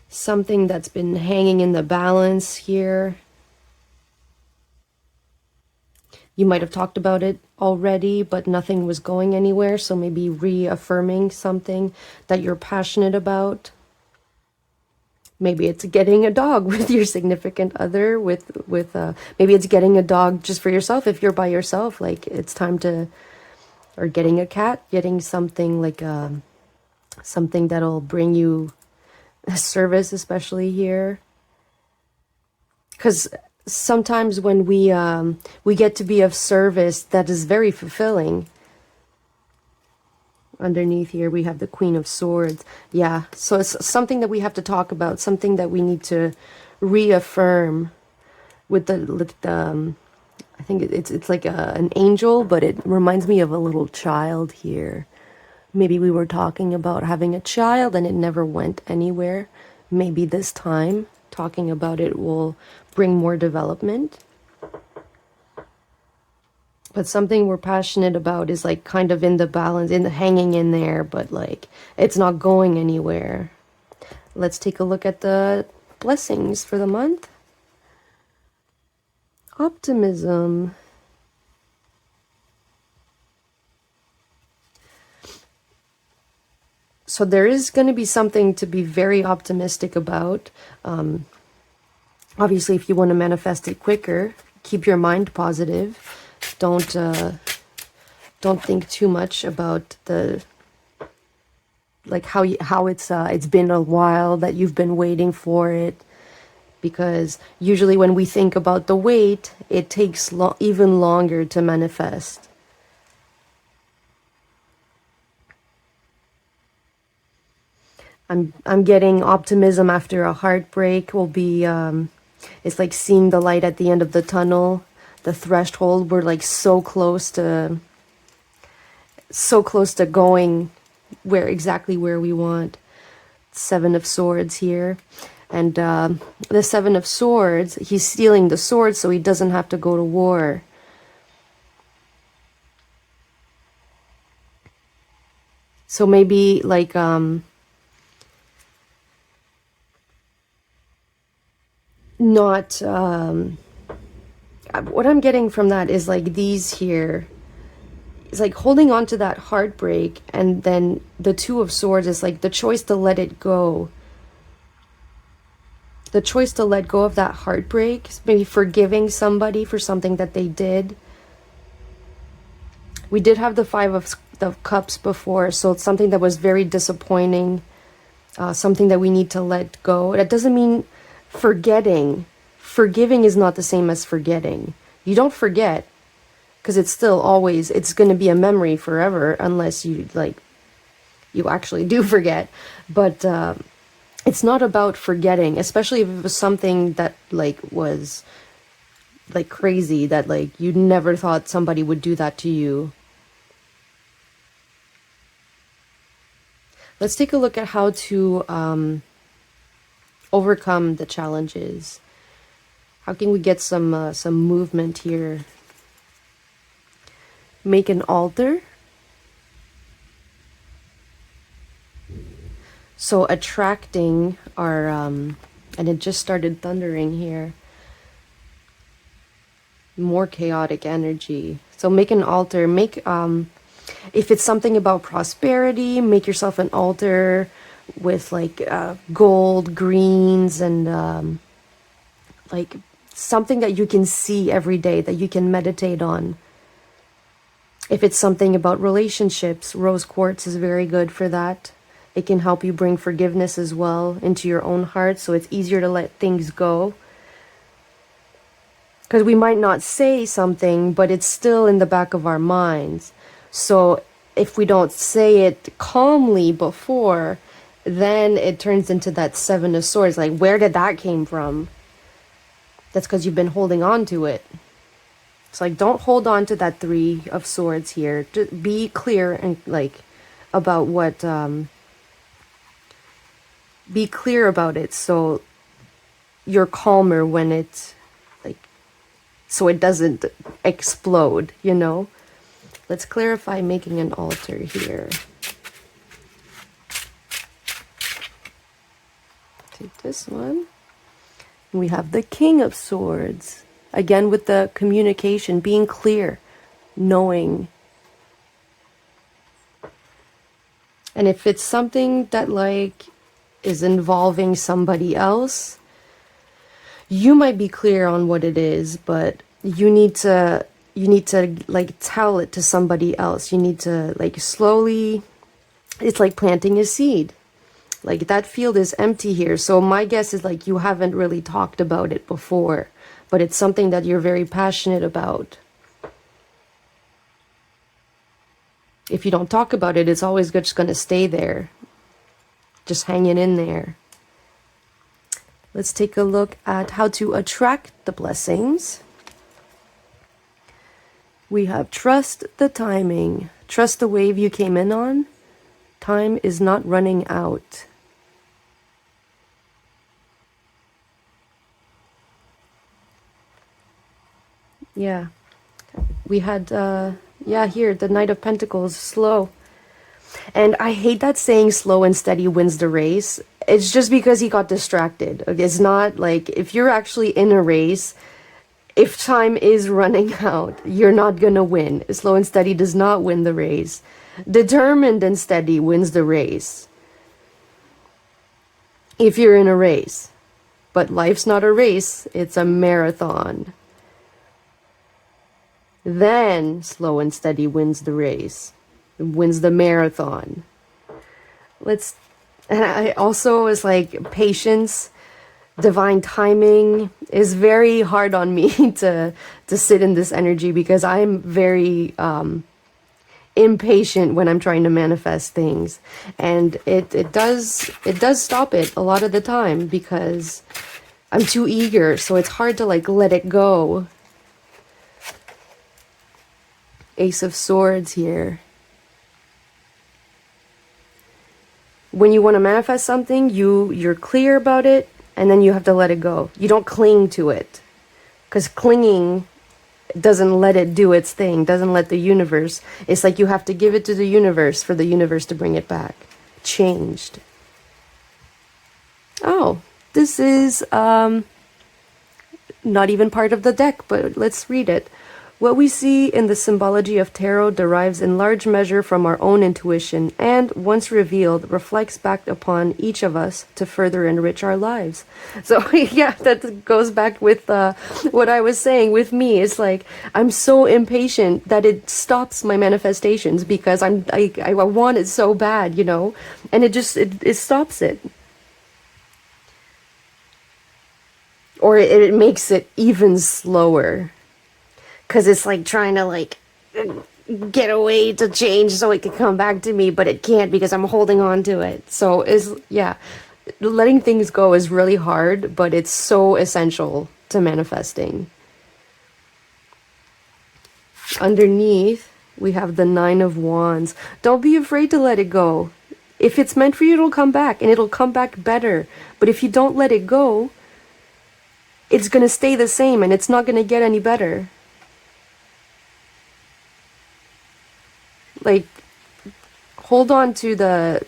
Something that's been hanging in the balance here. You might have talked about it already, but nothing was going anywhere. So maybe reaffirming something that you're passionate about. Maybe it's getting a dog with your significant other, maybe it's getting a dog just for yourself if you're by yourself, like it's time to, or getting a cat, getting something like something that'll bring you a service, especially here. Because sometimes when we get to be of service, that is very fulfilling. Underneath here we have the Queen of Swords. Yeah, so it's something that we have to talk about, something that we need to reaffirm with the I think it's like an angel, but it reminds me of a little child here. Maybe we were talking about having a child and it never went anywhere. Maybe this time talking about it will bring more development. But something we're passionate about is like kind of in the balance, in the hanging in there, but like it's not going anywhere. Let's take a look at the blessings for the month. Optimism. So there is going to be something to be very optimistic about. Obviously, if you want to manifest it quicker, keep your mind positive. Don't think too much about the like how it's been a while that you've been waiting for it, because usually when we think about the wait, it takes even longer to manifest. I'm getting optimism after a heartbreak will be it's like seeing the light at the end of the tunnel, the threshold. We're like so close to going exactly where we want. Seven of Swords here. And the Seven of Swords, he's stealing the sword so he doesn't have to go to war. So maybe like not what I'm getting from that is like these here. It's like holding on to that heartbreak, and then the Two of Swords is like the choice to let it go. The choice to let go of that heartbreak, maybe forgiving somebody for something that they did. We did have the Five of Cups before, so it's something that was very disappointing, something that we need to let go. That doesn't mean forgetting. Forgiving is not the same as forgetting. You don't forget, because it's still always, it's going to be a memory forever, unless you actually do forget. But it's not about forgetting, especially if it was something that like was like crazy, that like you never thought somebody would do that to you. Let's take a look at how to overcome the challenges. How can we get some movement here? Make an altar. So attracting our and it just started thundering here. More chaotic energy. So make an altar. Make if it's something about prosperity, make yourself an altar with like gold, greens, and like something that you can see every day, that you can meditate on. If it's something about relationships, rose quartz is very good for that. It can help you bring forgiveness as well into your own heart, so it's easier to let things go. Because we might not say something, but it's still in the back of our minds. So if we don't say it calmly before, then it turns into that Seven of Swords. Like, where did that came from? That's because you've been holding on to it. It's like, don't hold on to that Three of Swords here. Just be clear and like about what be clear about it, so you're calmer when it's like, so it doesn't explode, you know. Let's clarify making an altar here. Take this one. We have the King of Swords. Again, with the communication, being clear, knowing. And if it's something that like is involving somebody else, you might be clear on what it is, but you need to like tell it to somebody else. You need to like slowly, it's like planting a seed. Like that field is empty here. So my guess is like you haven't really talked about it before, but it's something that you're very passionate about. If you don't talk about it, it's always just going to stay there, just hanging in there. Let's take a look at how to attract the blessings. We have trust the timing. Trust the wave you came in on. Time is not running out. Yeah. We had, yeah, here, the Knight of Pentacles, slow. And I hate that saying slow and steady wins the race. It's just because he got distracted. It's not like, if you're actually in a race, if time is running out, you're not gonna win. Slow and steady does not win the race. Determined and steady wins the race. If you're in a race. But life's not a race, it's a marathon. Then slow and steady wins the race. Wins the marathon. And I also was like, patience, divine timing is very hard on me to sit in this energy, because I'm very impatient when I'm trying to manifest things, and it does stop it a lot of the time because I'm too eager, so it's hard to like let it go. Ace of Swords here. When you want to manifest something, you're clear about it, and then you have to let it go. You don't cling to it, because clinging doesn't let it do its thing, doesn't let the universe. It's like you have to give it to the universe for the universe to bring it back. Changed. Oh, this is not even part of the deck, but let's read it. What we see in the symbology of tarot derives in large measure from our own intuition, and, once revealed, reflects back upon each of us to further enrich our lives. So yeah, that goes back with what I was saying with me. It's like, I'm so impatient that it stops my manifestations, because I want it so bad, you know, and it stops it. Or it makes it even slower. Because it's like trying to like get away to change so it can come back to me, but it can't because I'm holding on to it. So yeah, letting things go is really hard, but it's so essential to manifesting. Underneath, we have the Nine of Wands. Don't be afraid to let it go. If it's meant for you, it'll come back, and it'll come back better. But if you don't let it go, it's going to stay the same, and it's not going to get any better. Like, hold on to the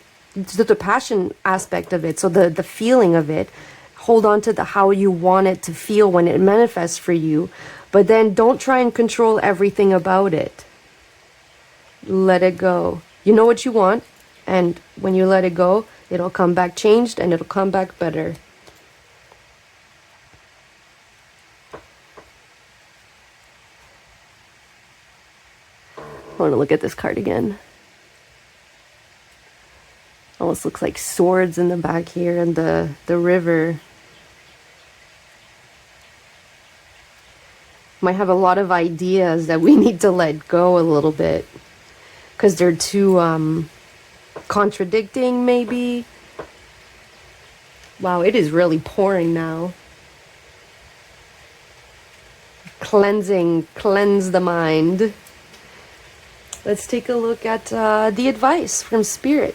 passion aspect of it, so the feeling of it. Hold on to how you want it to feel when it manifests for you, but then don't try and control everything about it. Let it go. You know what you want, and when you let it go, it'll come back changed, and it'll come back better. I want to look at this card again. Almost looks like swords in the back here, and the river. Might have a lot of ideas that we need to let go a little bit, because they're too contradicting, maybe. Wow, it is really pouring now. Cleanse the mind. Let's take a look at the advice from Spirit.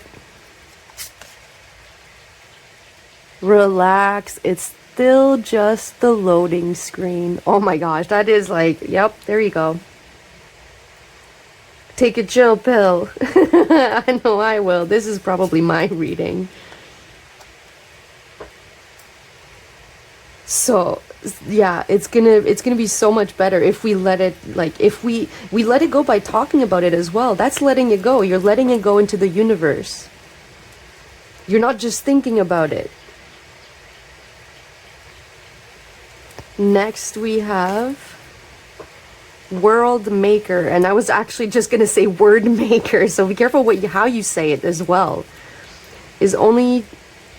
Relax. It's still just the loading screen. Oh my gosh, that is like, yep, there you go. Take a chill pill. I know I will. This is probably my reading. So yeah, it's gonna be so much better if we let it, like, if we let it go by talking about it as well. That's letting it go. You're letting it go into the universe. You're not just thinking about it. Next we have World Maker, and I was actually just gonna say Word Maker, so be careful how you say it as well. His only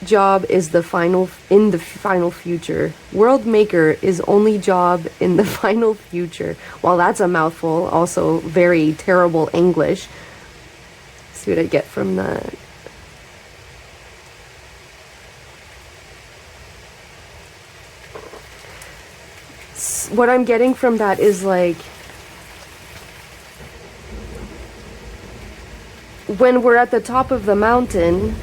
job is in the final future. World Maker is only job in the final future. Well, that's a mouthful. Also very terrible English. Let's see what I get from that. What I'm getting from that is like, when we're at the top of the mountain,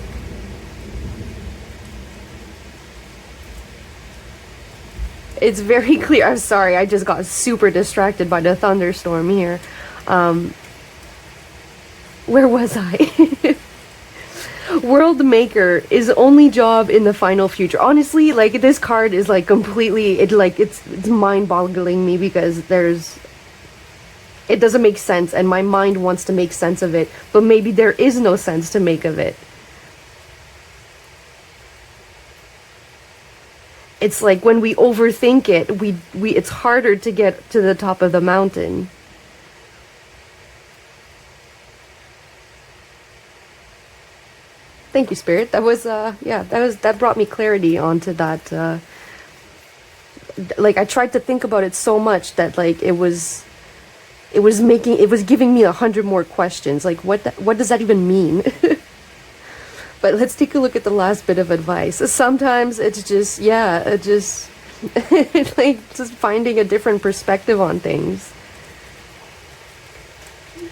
it's very clear. I'm sorry, I just got super distracted by the thunderstorm here. Where was I? World Maker is only job in the final future. Honestly, like, this card is like completely, it's mind-boggling me, because it doesn't make sense, and my mind wants to make sense of it, but maybe there is no sense to make of it. It's like when we overthink it, it's harder to get to the top of the mountain. Thank you, Spirit. That was that brought me clarity onto that. Like, I tried to think about it so much that, like, it was giving me 100 more questions. Like, what does that even mean? But let's take a look at the last bit of advice. Sometimes it's just, like, just finding a different perspective on things.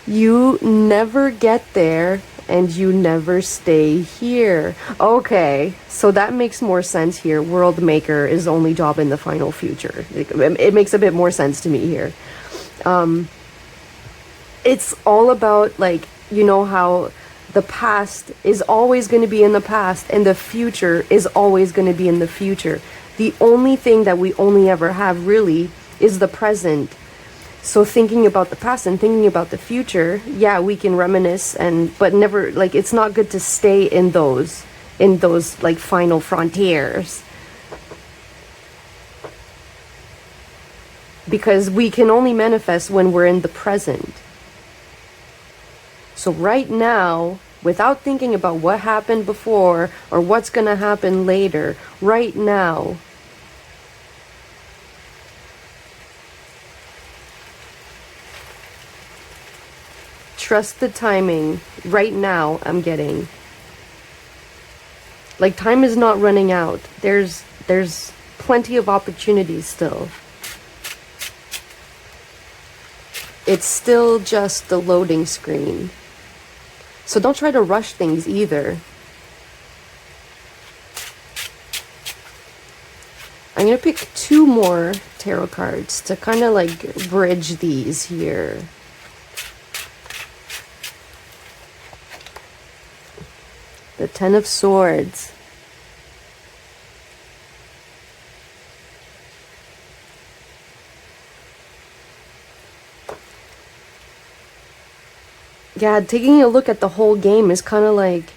You never get there, and you never stay here. Okay, so that makes more sense here. World Maker is only job in the final future. It makes a bit more sense to me here. It's all about, like, you know how the past is always going to be in the past, and the future is always going to be in the future. The only thing that we only ever have, really, is the present. So thinking about the past and thinking about the future, yeah, we can reminisce, but never, like, it's not good to stay in those like final frontiers, because we can only manifest when we're in the present. So right now, without thinking about what happened before or what's gonna happen later, right now, trust the timing. Right now, I'm getting, like, time is not running out. There's plenty of opportunities still. It's still just the loading screen. So don't try to rush things either. I'm gonna pick 2 more tarot cards to kind of like bridge these here. The 10 of Swords. Yeah, taking a look at the whole game is kind of like,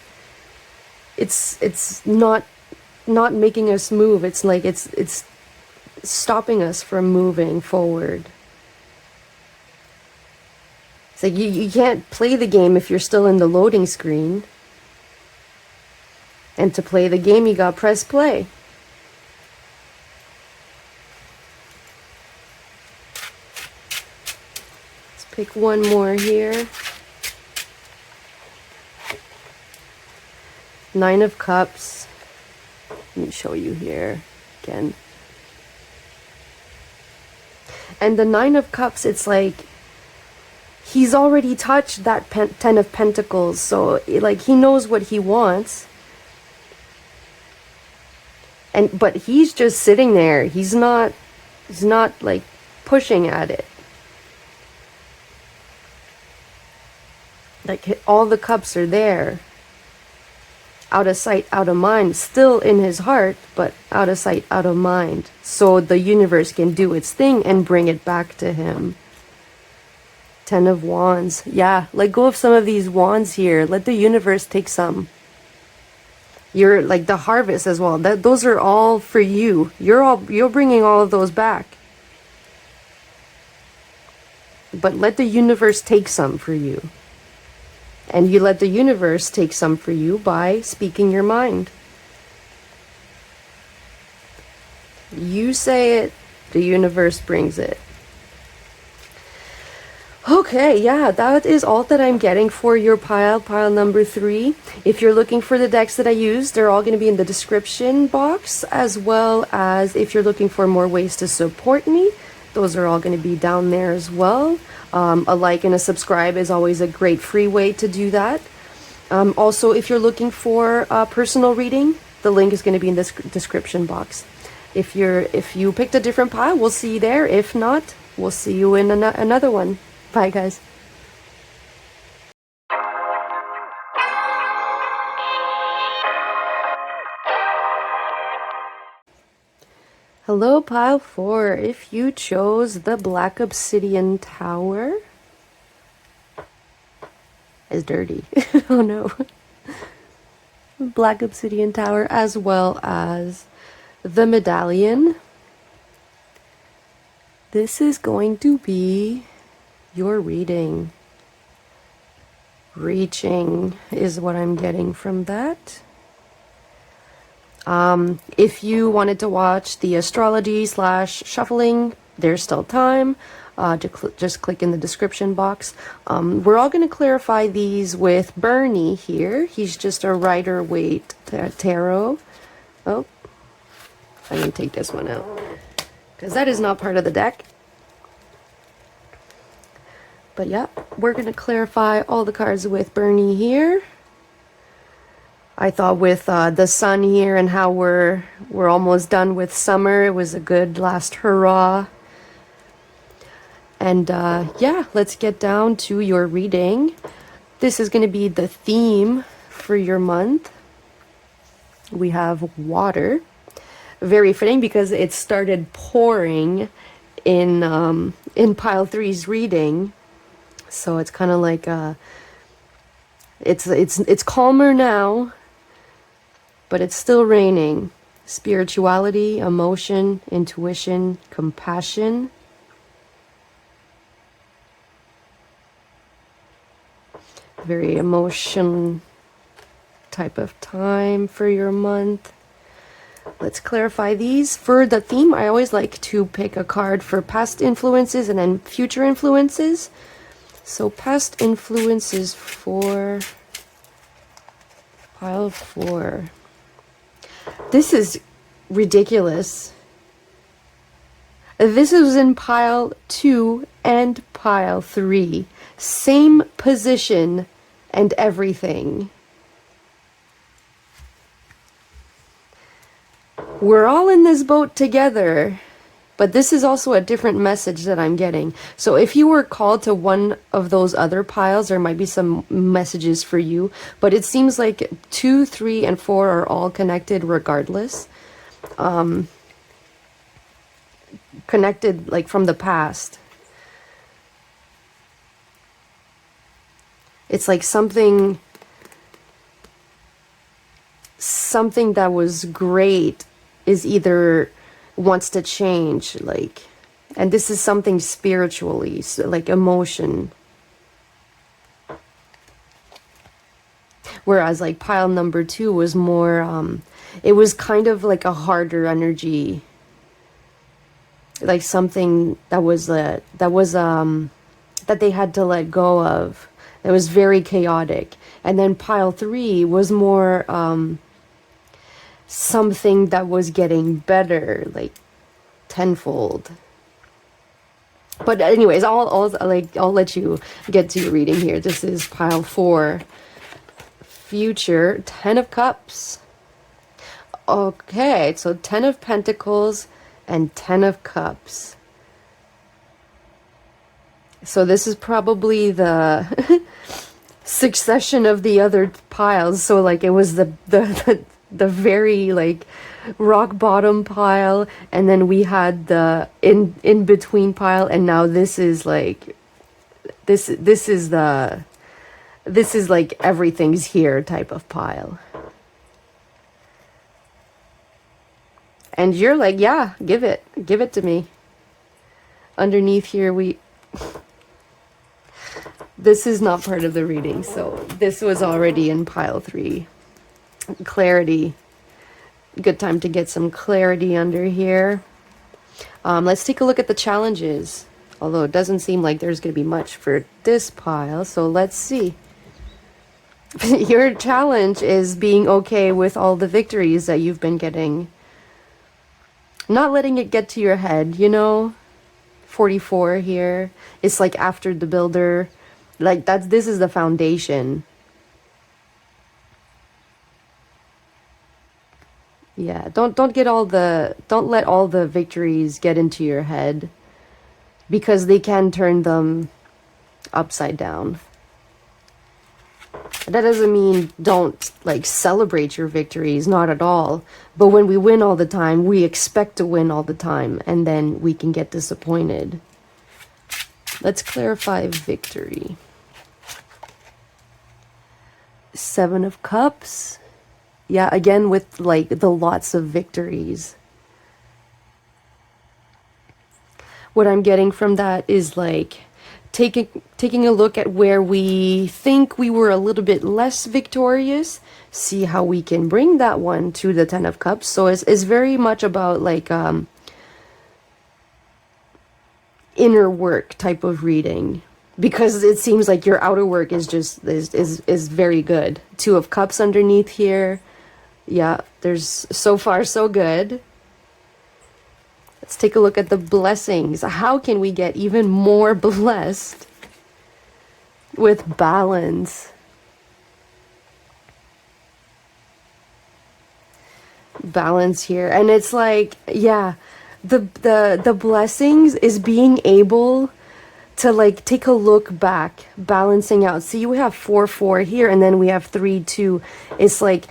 it's not making us move. It's like it's stopping us from moving forward. It's like you can't play the game if you're still in the loading screen. And to play the game, you gotta press play. Let's pick one more here. 9 of Cups. Let me show you here again. And the 9 of Cups, it's like he's already touched that 10 of Pentacles, so like he knows what he wants. But he's just sitting there. He's not like pushing at it. Like, all the cups are there. Out of sight, out of mind, still in his heart, but out of sight, out of mind. So the universe can do its thing and bring it back to him. 10 of Wands. Yeah, let go of some of these wands here. Let the universe take some. You're like the harvest as well. Those are all for you. You're bringing all of those back. But let the universe take some for you. And you let the universe take some for you by speaking your mind. You say it, the universe brings it. Okay, yeah, that is all that I'm getting for your pile number 3. If you're looking for the decks that I use, they're all going to be in the description box, as well as if you're looking for more ways to support me, those are all going to be down there as well. A like and a subscribe is always a great free way to do that. Also, if you're looking for a personal reading, the link is going to be in this description box. If you picked a different pile, we'll see you there. If not, we'll see you in another one. Bye, guys. Hello, pile 4. If you chose the Black Obsidian Tower, it's dirty. Oh no. Black Obsidian Tower, as well as the Medallion. This is going to be your reading. Reaching is what I'm getting from that. If you wanted to watch the astrology / shuffling, there's still time. Just click in the description box. We're all going to clarify these with Bernie here. He's just a Rider-Waite tarot. Oh, I'm going to take this one out because that is not part of the deck. But yeah, we're going to clarify all the cards with Bernie here. I thought with the sun here and how we're almost done with summer, it was a good last hurrah. And yeah, let's get down to your reading. This is going to be the theme for your month. We have water. Very fitting because it started pouring in pile 3's reading. So it's kind of like it's calmer now, but it's still raining. Spirituality, emotion, intuition, compassion. Very emotion type of time for your month. Let's clarify these. For the theme, I always like to pick a card for past influences and then future influences. So past influences for pile 4. This is ridiculous. This is in pile 2 and pile 3. Same position and everything. We're all in this boat together. But this is also a different message that I'm getting. So if you were called to one of those other piles, there might be some messages for you. But it seems like 2, 3, and 4 are all connected regardless. Connected like from the past. It's like something that was great is either wants to change, like, and this is something spiritually, so like emotion. Whereas like pile number 2 was more, it was kind of like a harder energy, like something that they had to let go of. It was very chaotic. And then pile 3 was more something that was getting better, like tenfold. But anyways, I'll let you get to your reading here. This is pile 4. Future, 10 of Cups. Okay, so 10 of Pentacles and 10 of Cups. So this is probably the succession of the other piles. So like it was the very like rock bottom pile, and then we had the in between pile, and now this is like this is like everything's here type of pile. And you're like, yeah, give it to me. Underneath here this is not part of the reading, so this was already in pile 3. Clarity. Good time to get some clarity under here. Let's take a look at the challenges. Although it doesn't seem like there's going to be much for this pile, so let's see. Your challenge is being okay with all the victories that you've been getting. Not letting it get to your head, you know? 44 here. It's like after the builder. Like this is the foundation. Yeah, don't let all the victories get into your head, because they can turn them upside down. That doesn't mean don't like celebrate your victories, not at all. But when we win all the time, we expect to win all the time, and then we can get disappointed. Let's clarify victory. Seven of Cups. Yeah, again with like the lots of victories. What I'm getting from that is like taking a look at where we think we were a little bit less victorious, see how we can bring that one to the Ten of Cups. So it's very much about like inner work type of reading, because it seems like your outer work is just is very good. Two of Cups underneath here. Yeah, there's so far so good. Let's take a look at the blessings. How can we get even more blessed with balance? Balance here. And it's like, yeah, the blessings is being able to like take a look back, balancing out. See, we have 4-4 here, and then we have 3-2. It's like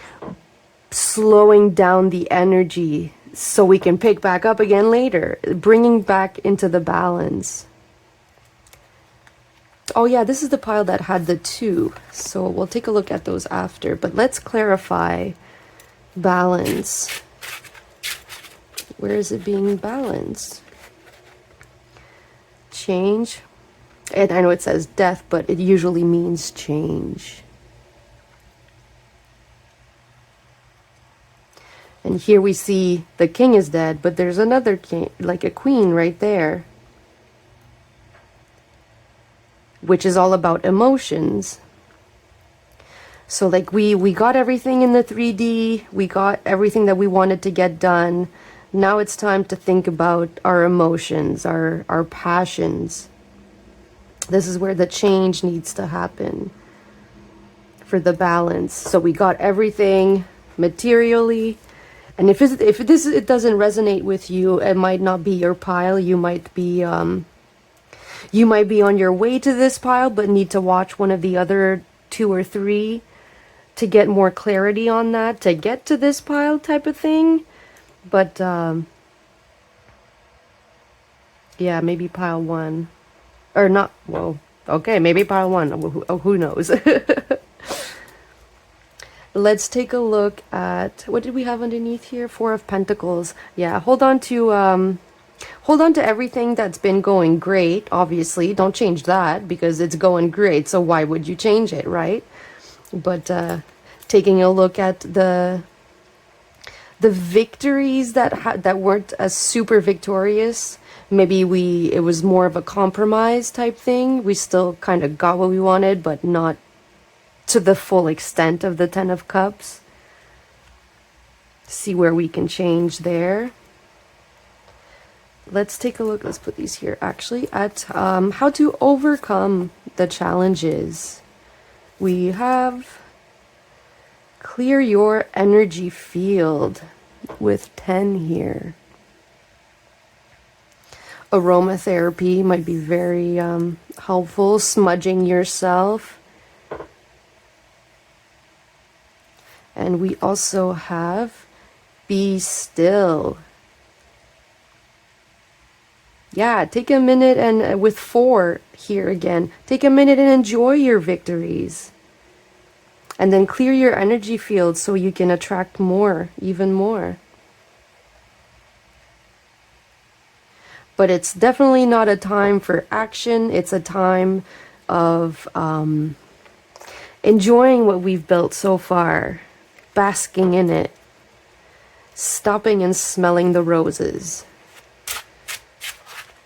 slowing down the energy so we can pick back up again later, bringing back into the balance. Oh yeah, this is the pile that had the 2, so we'll take a look at those after. But let's clarify balance. Where is it being balanced? Change. And I know it says death, but it usually means change. And here we see the king is dead, but there's another king, like a queen right there, which is all about emotions. So like we got everything in the 3D, we got everything that we wanted to get done. Now it's time to think about our emotions, our passions. This is where the change needs to happen for the balance. So we got everything materially. And if it doesn't resonate with you, it might not be your pile. You might be on your way to this pile, but need to watch one of the other 2 or 3 to get more clarity on that, to get to this pile type of thing. But yeah, maybe pile 1. Or not, whoa. Okay, maybe pile 1. Who knows? Let's take a look at, what did we have underneath here? 4 of Pentacles. Yeah, hold on to everything that's been going great. Obviously, don't change that because it's going great. So why would you change it, right? But taking a look at the victories that weren't as super victorious. Maybe it was more of a compromise type thing. We still kind of got what we wanted, but not to the full extent of the 10 of Cups. See where we can change there. Let's take a look, let's put these here actually, at how to overcome the challenges. We have clear your energy field with 10 here. Aromatherapy might be very helpful, smudging yourself. And we also have be still. Yeah, take a minute, and with 4 here again, take a minute and enjoy your victories. And then clear your energy field so you can attract more, even more. But it's definitely not a time for action. It's a time of enjoying what we've built so far, basking in it, stopping and smelling the roses.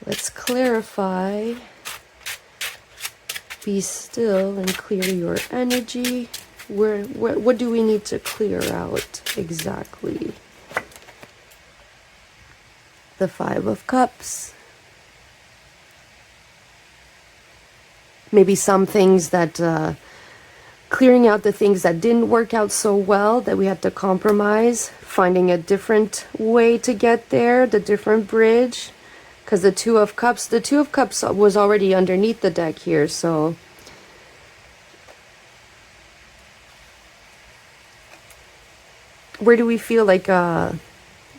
Let's clarify. Be still and clear your energy. What do we need to clear out exactly? The 5 of Cups. Maybe some things that clearing out the things that didn't work out so well, that we had to compromise, finding a different way to get there, the different bridge. Because the Two of Cups was already underneath the deck here, so where do we feel like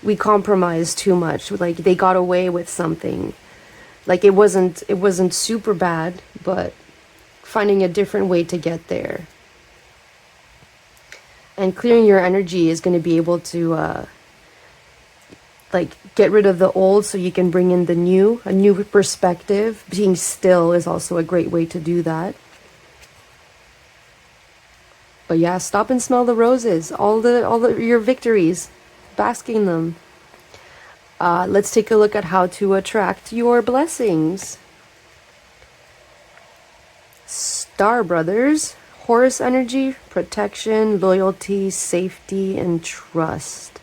we compromised too much? Like they got away with something. Like it wasn't super bad, but finding a different way to get there. And clearing your energy is going to be able to like get rid of the old so you can bring in the new, a new perspective. Being still is also a great way to do that. But yeah, stop and smell the roses, all your victories, basking them. Let's take a look at how to attract your blessings. Star Brothers, Horus energy, protection, loyalty, safety, and trust.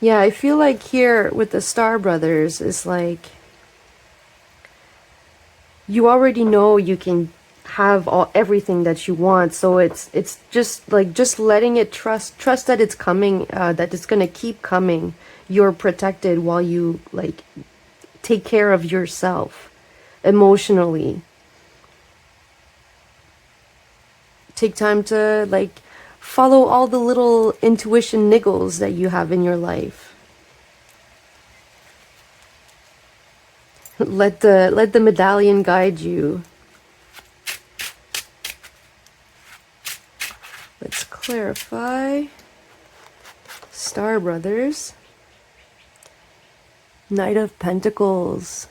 Yeah, I feel like here with the Star Brothers, it's like you already know you can have everything that you want, so it's just like just letting it trust that it's coming, that it's gonna keep coming. You're protected while you like take care of yourself emotionally. Take time to like follow all the little intuition niggles that you have in your life. Let the medallion guide you. Let's clarify. Star Brothers. Knight of Pentacles.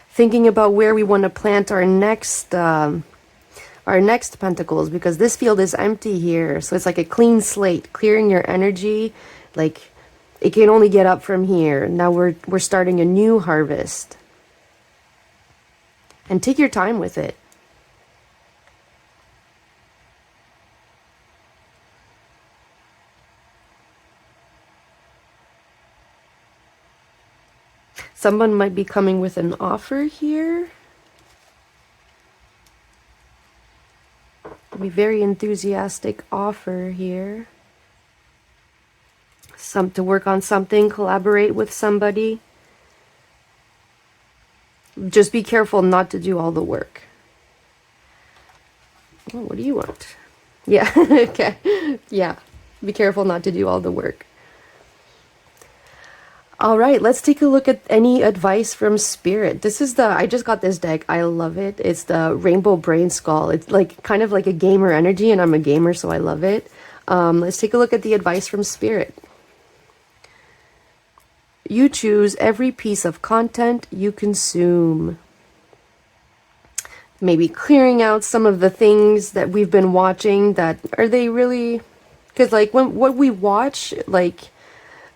Thinking about where we want to plant our next pentacles, because this field is empty here. So it's like a clean slate, clearing your energy. Like it can only get up from here. Now we're starting a new harvest. And take your time with it. Someone might be coming with an offer here. Be very enthusiastic offer here. To work on something, collaborate with somebody. Just be careful not to do all the work. Oh, what do you want? Yeah, okay. Yeah, be careful not to do all the work. All right, let's take a look at any advice from Spirit. This is I just got this deck. I love it. It's the Rainbow Brainskull. It's like kind of like a gamer energy, and I'm a gamer, so I love it. Let's take a look at the advice from Spirit. You choose every piece of content you consume. Maybe clearing out some of the things that we've been watching that are they really... Because like what we watch, like,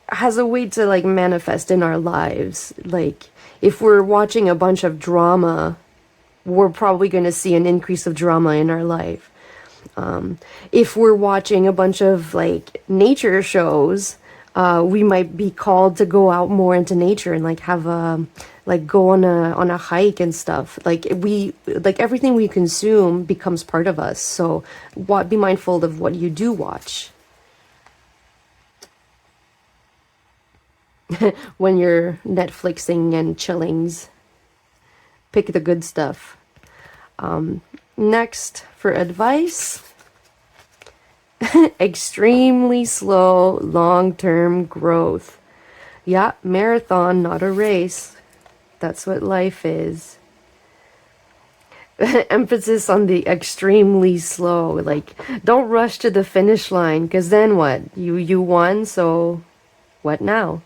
has a way to like manifest in our lives. Like if we're watching a bunch of drama, we're probably going to see an increase of drama in our life. If we're watching a bunch of like nature shows, we might be called to go out more into nature and like have like go on a hike and stuff. Like everything we consume becomes part of us. So be mindful of what you do watch. When you're Netflixing and chillings, pick the good stuff. Next for advice. Extremely slow long-term growth. Yeah, marathon, not a race. That's what life is. Emphasis on the extremely slow. Like, don't rush to the finish line, because then what? You won, so what now?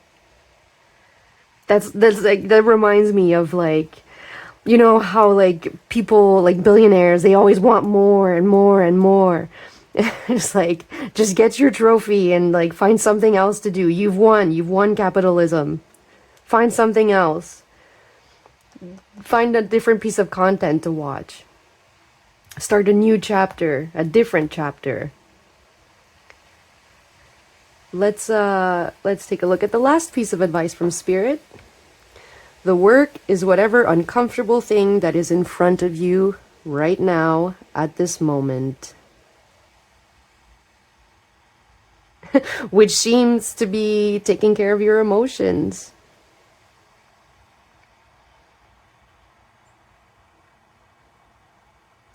That's like, that reminds me of like, you know how like people, like billionaires, they always want more and more and more. It's like, just get your trophy and like find something else to do. You've won capitalism. Find something else. Find a different piece of content to watch. Start a new chapter, a different chapter. Let's take a look at the last piece of advice from Spirit. The work is whatever uncomfortable thing that is in front of you right now at this moment, which seems to be taking care of your emotions.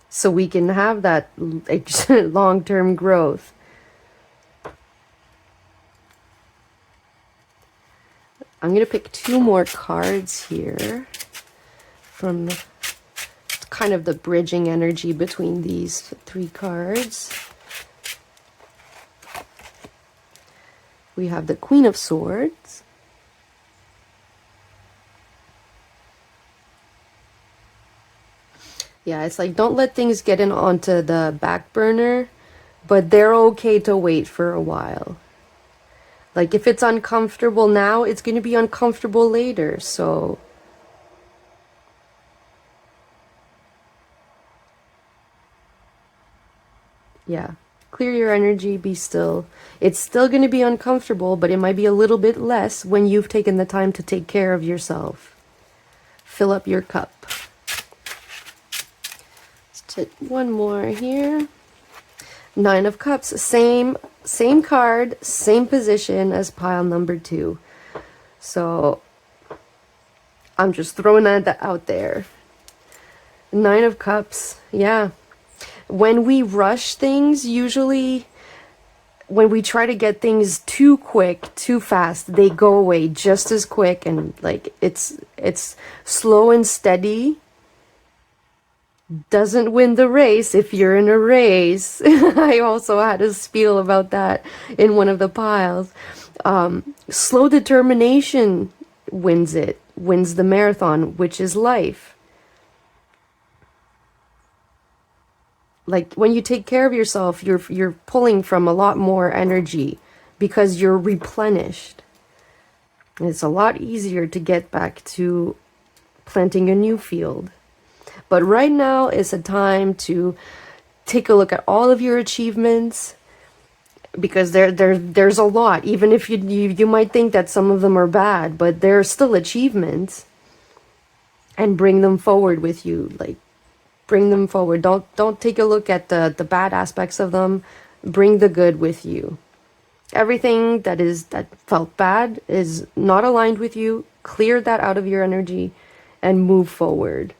So we can have that long-term growth. I'm going to pick 2 more cards here from kind of the bridging energy between these 3 cards. We have the Queen of Swords. Yeah, it's like, don't let things get in onto the back burner, but they're okay to wait for a while. Like, if it's uncomfortable now, it's going to be uncomfortable later, so... yeah, clear your energy, be still. It's still going to be uncomfortable, but it might be a little bit less when you've taken the time to take care of yourself. Fill up your cup. Let's take one more here. 9 of Cups, same card, same position as pile number 2. So I'm just throwing that out there. 9 of Cups, yeah. When we rush things, usually when we try to get things too quick, too fast, they go away just as quick, and like it's slow and steady doesn't win the race if you're in a race. I also had a spiel about that in one of the piles. Slow determination wins the marathon, which is life. Like, when you take care of yourself, you're pulling from a lot more energy because you're replenished. And it's a lot easier to get back to planting a new field. But right now is a time to take a look at all of your achievements, because there's a lot. Even if you might think that some of them are bad, but they're still achievements, and bring them forward with you. Like, bring them forward. Don't take a look at the bad aspects of them. Bring the good with you. Everything that felt bad is not aligned with you. Clear that out of your energy and move forward.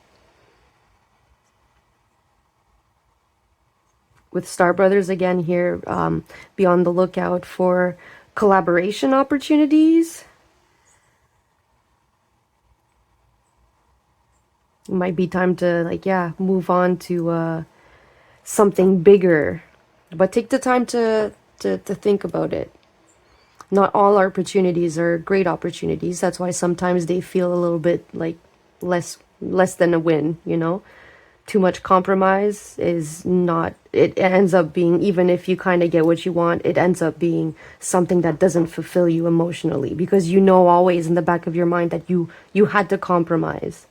With Star Brothers again here, be on the lookout for collaboration opportunities. It might be time to, like, yeah, move on to something bigger. But take the time to think about it. Not all opportunities are great opportunities. That's why sometimes they feel a little bit like less than a win, you know? Too much compromise is not, it ends up being, even if you kind of get what you want, it ends up being something that doesn't fulfill you emotionally, because you know always in the back of your mind that you had to compromise.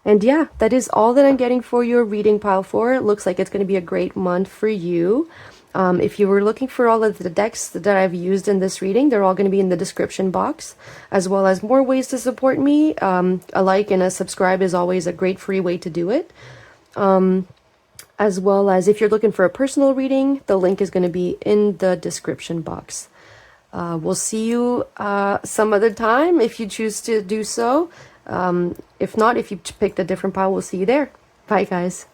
And yeah, that is all that I'm getting for your reading pile 4. It looks like it's going to be a great month for you. If you were looking for all of the decks that I've used in this reading, they're all going to be in the description box, as well as more ways to support me. A like and a subscribe is always a great free way to do it. As well as if you're looking for a personal reading, the link is going to be in the description box. We'll see you some other time if you choose to do so. If not, if you picked a different pile, we'll see you there. Bye, guys.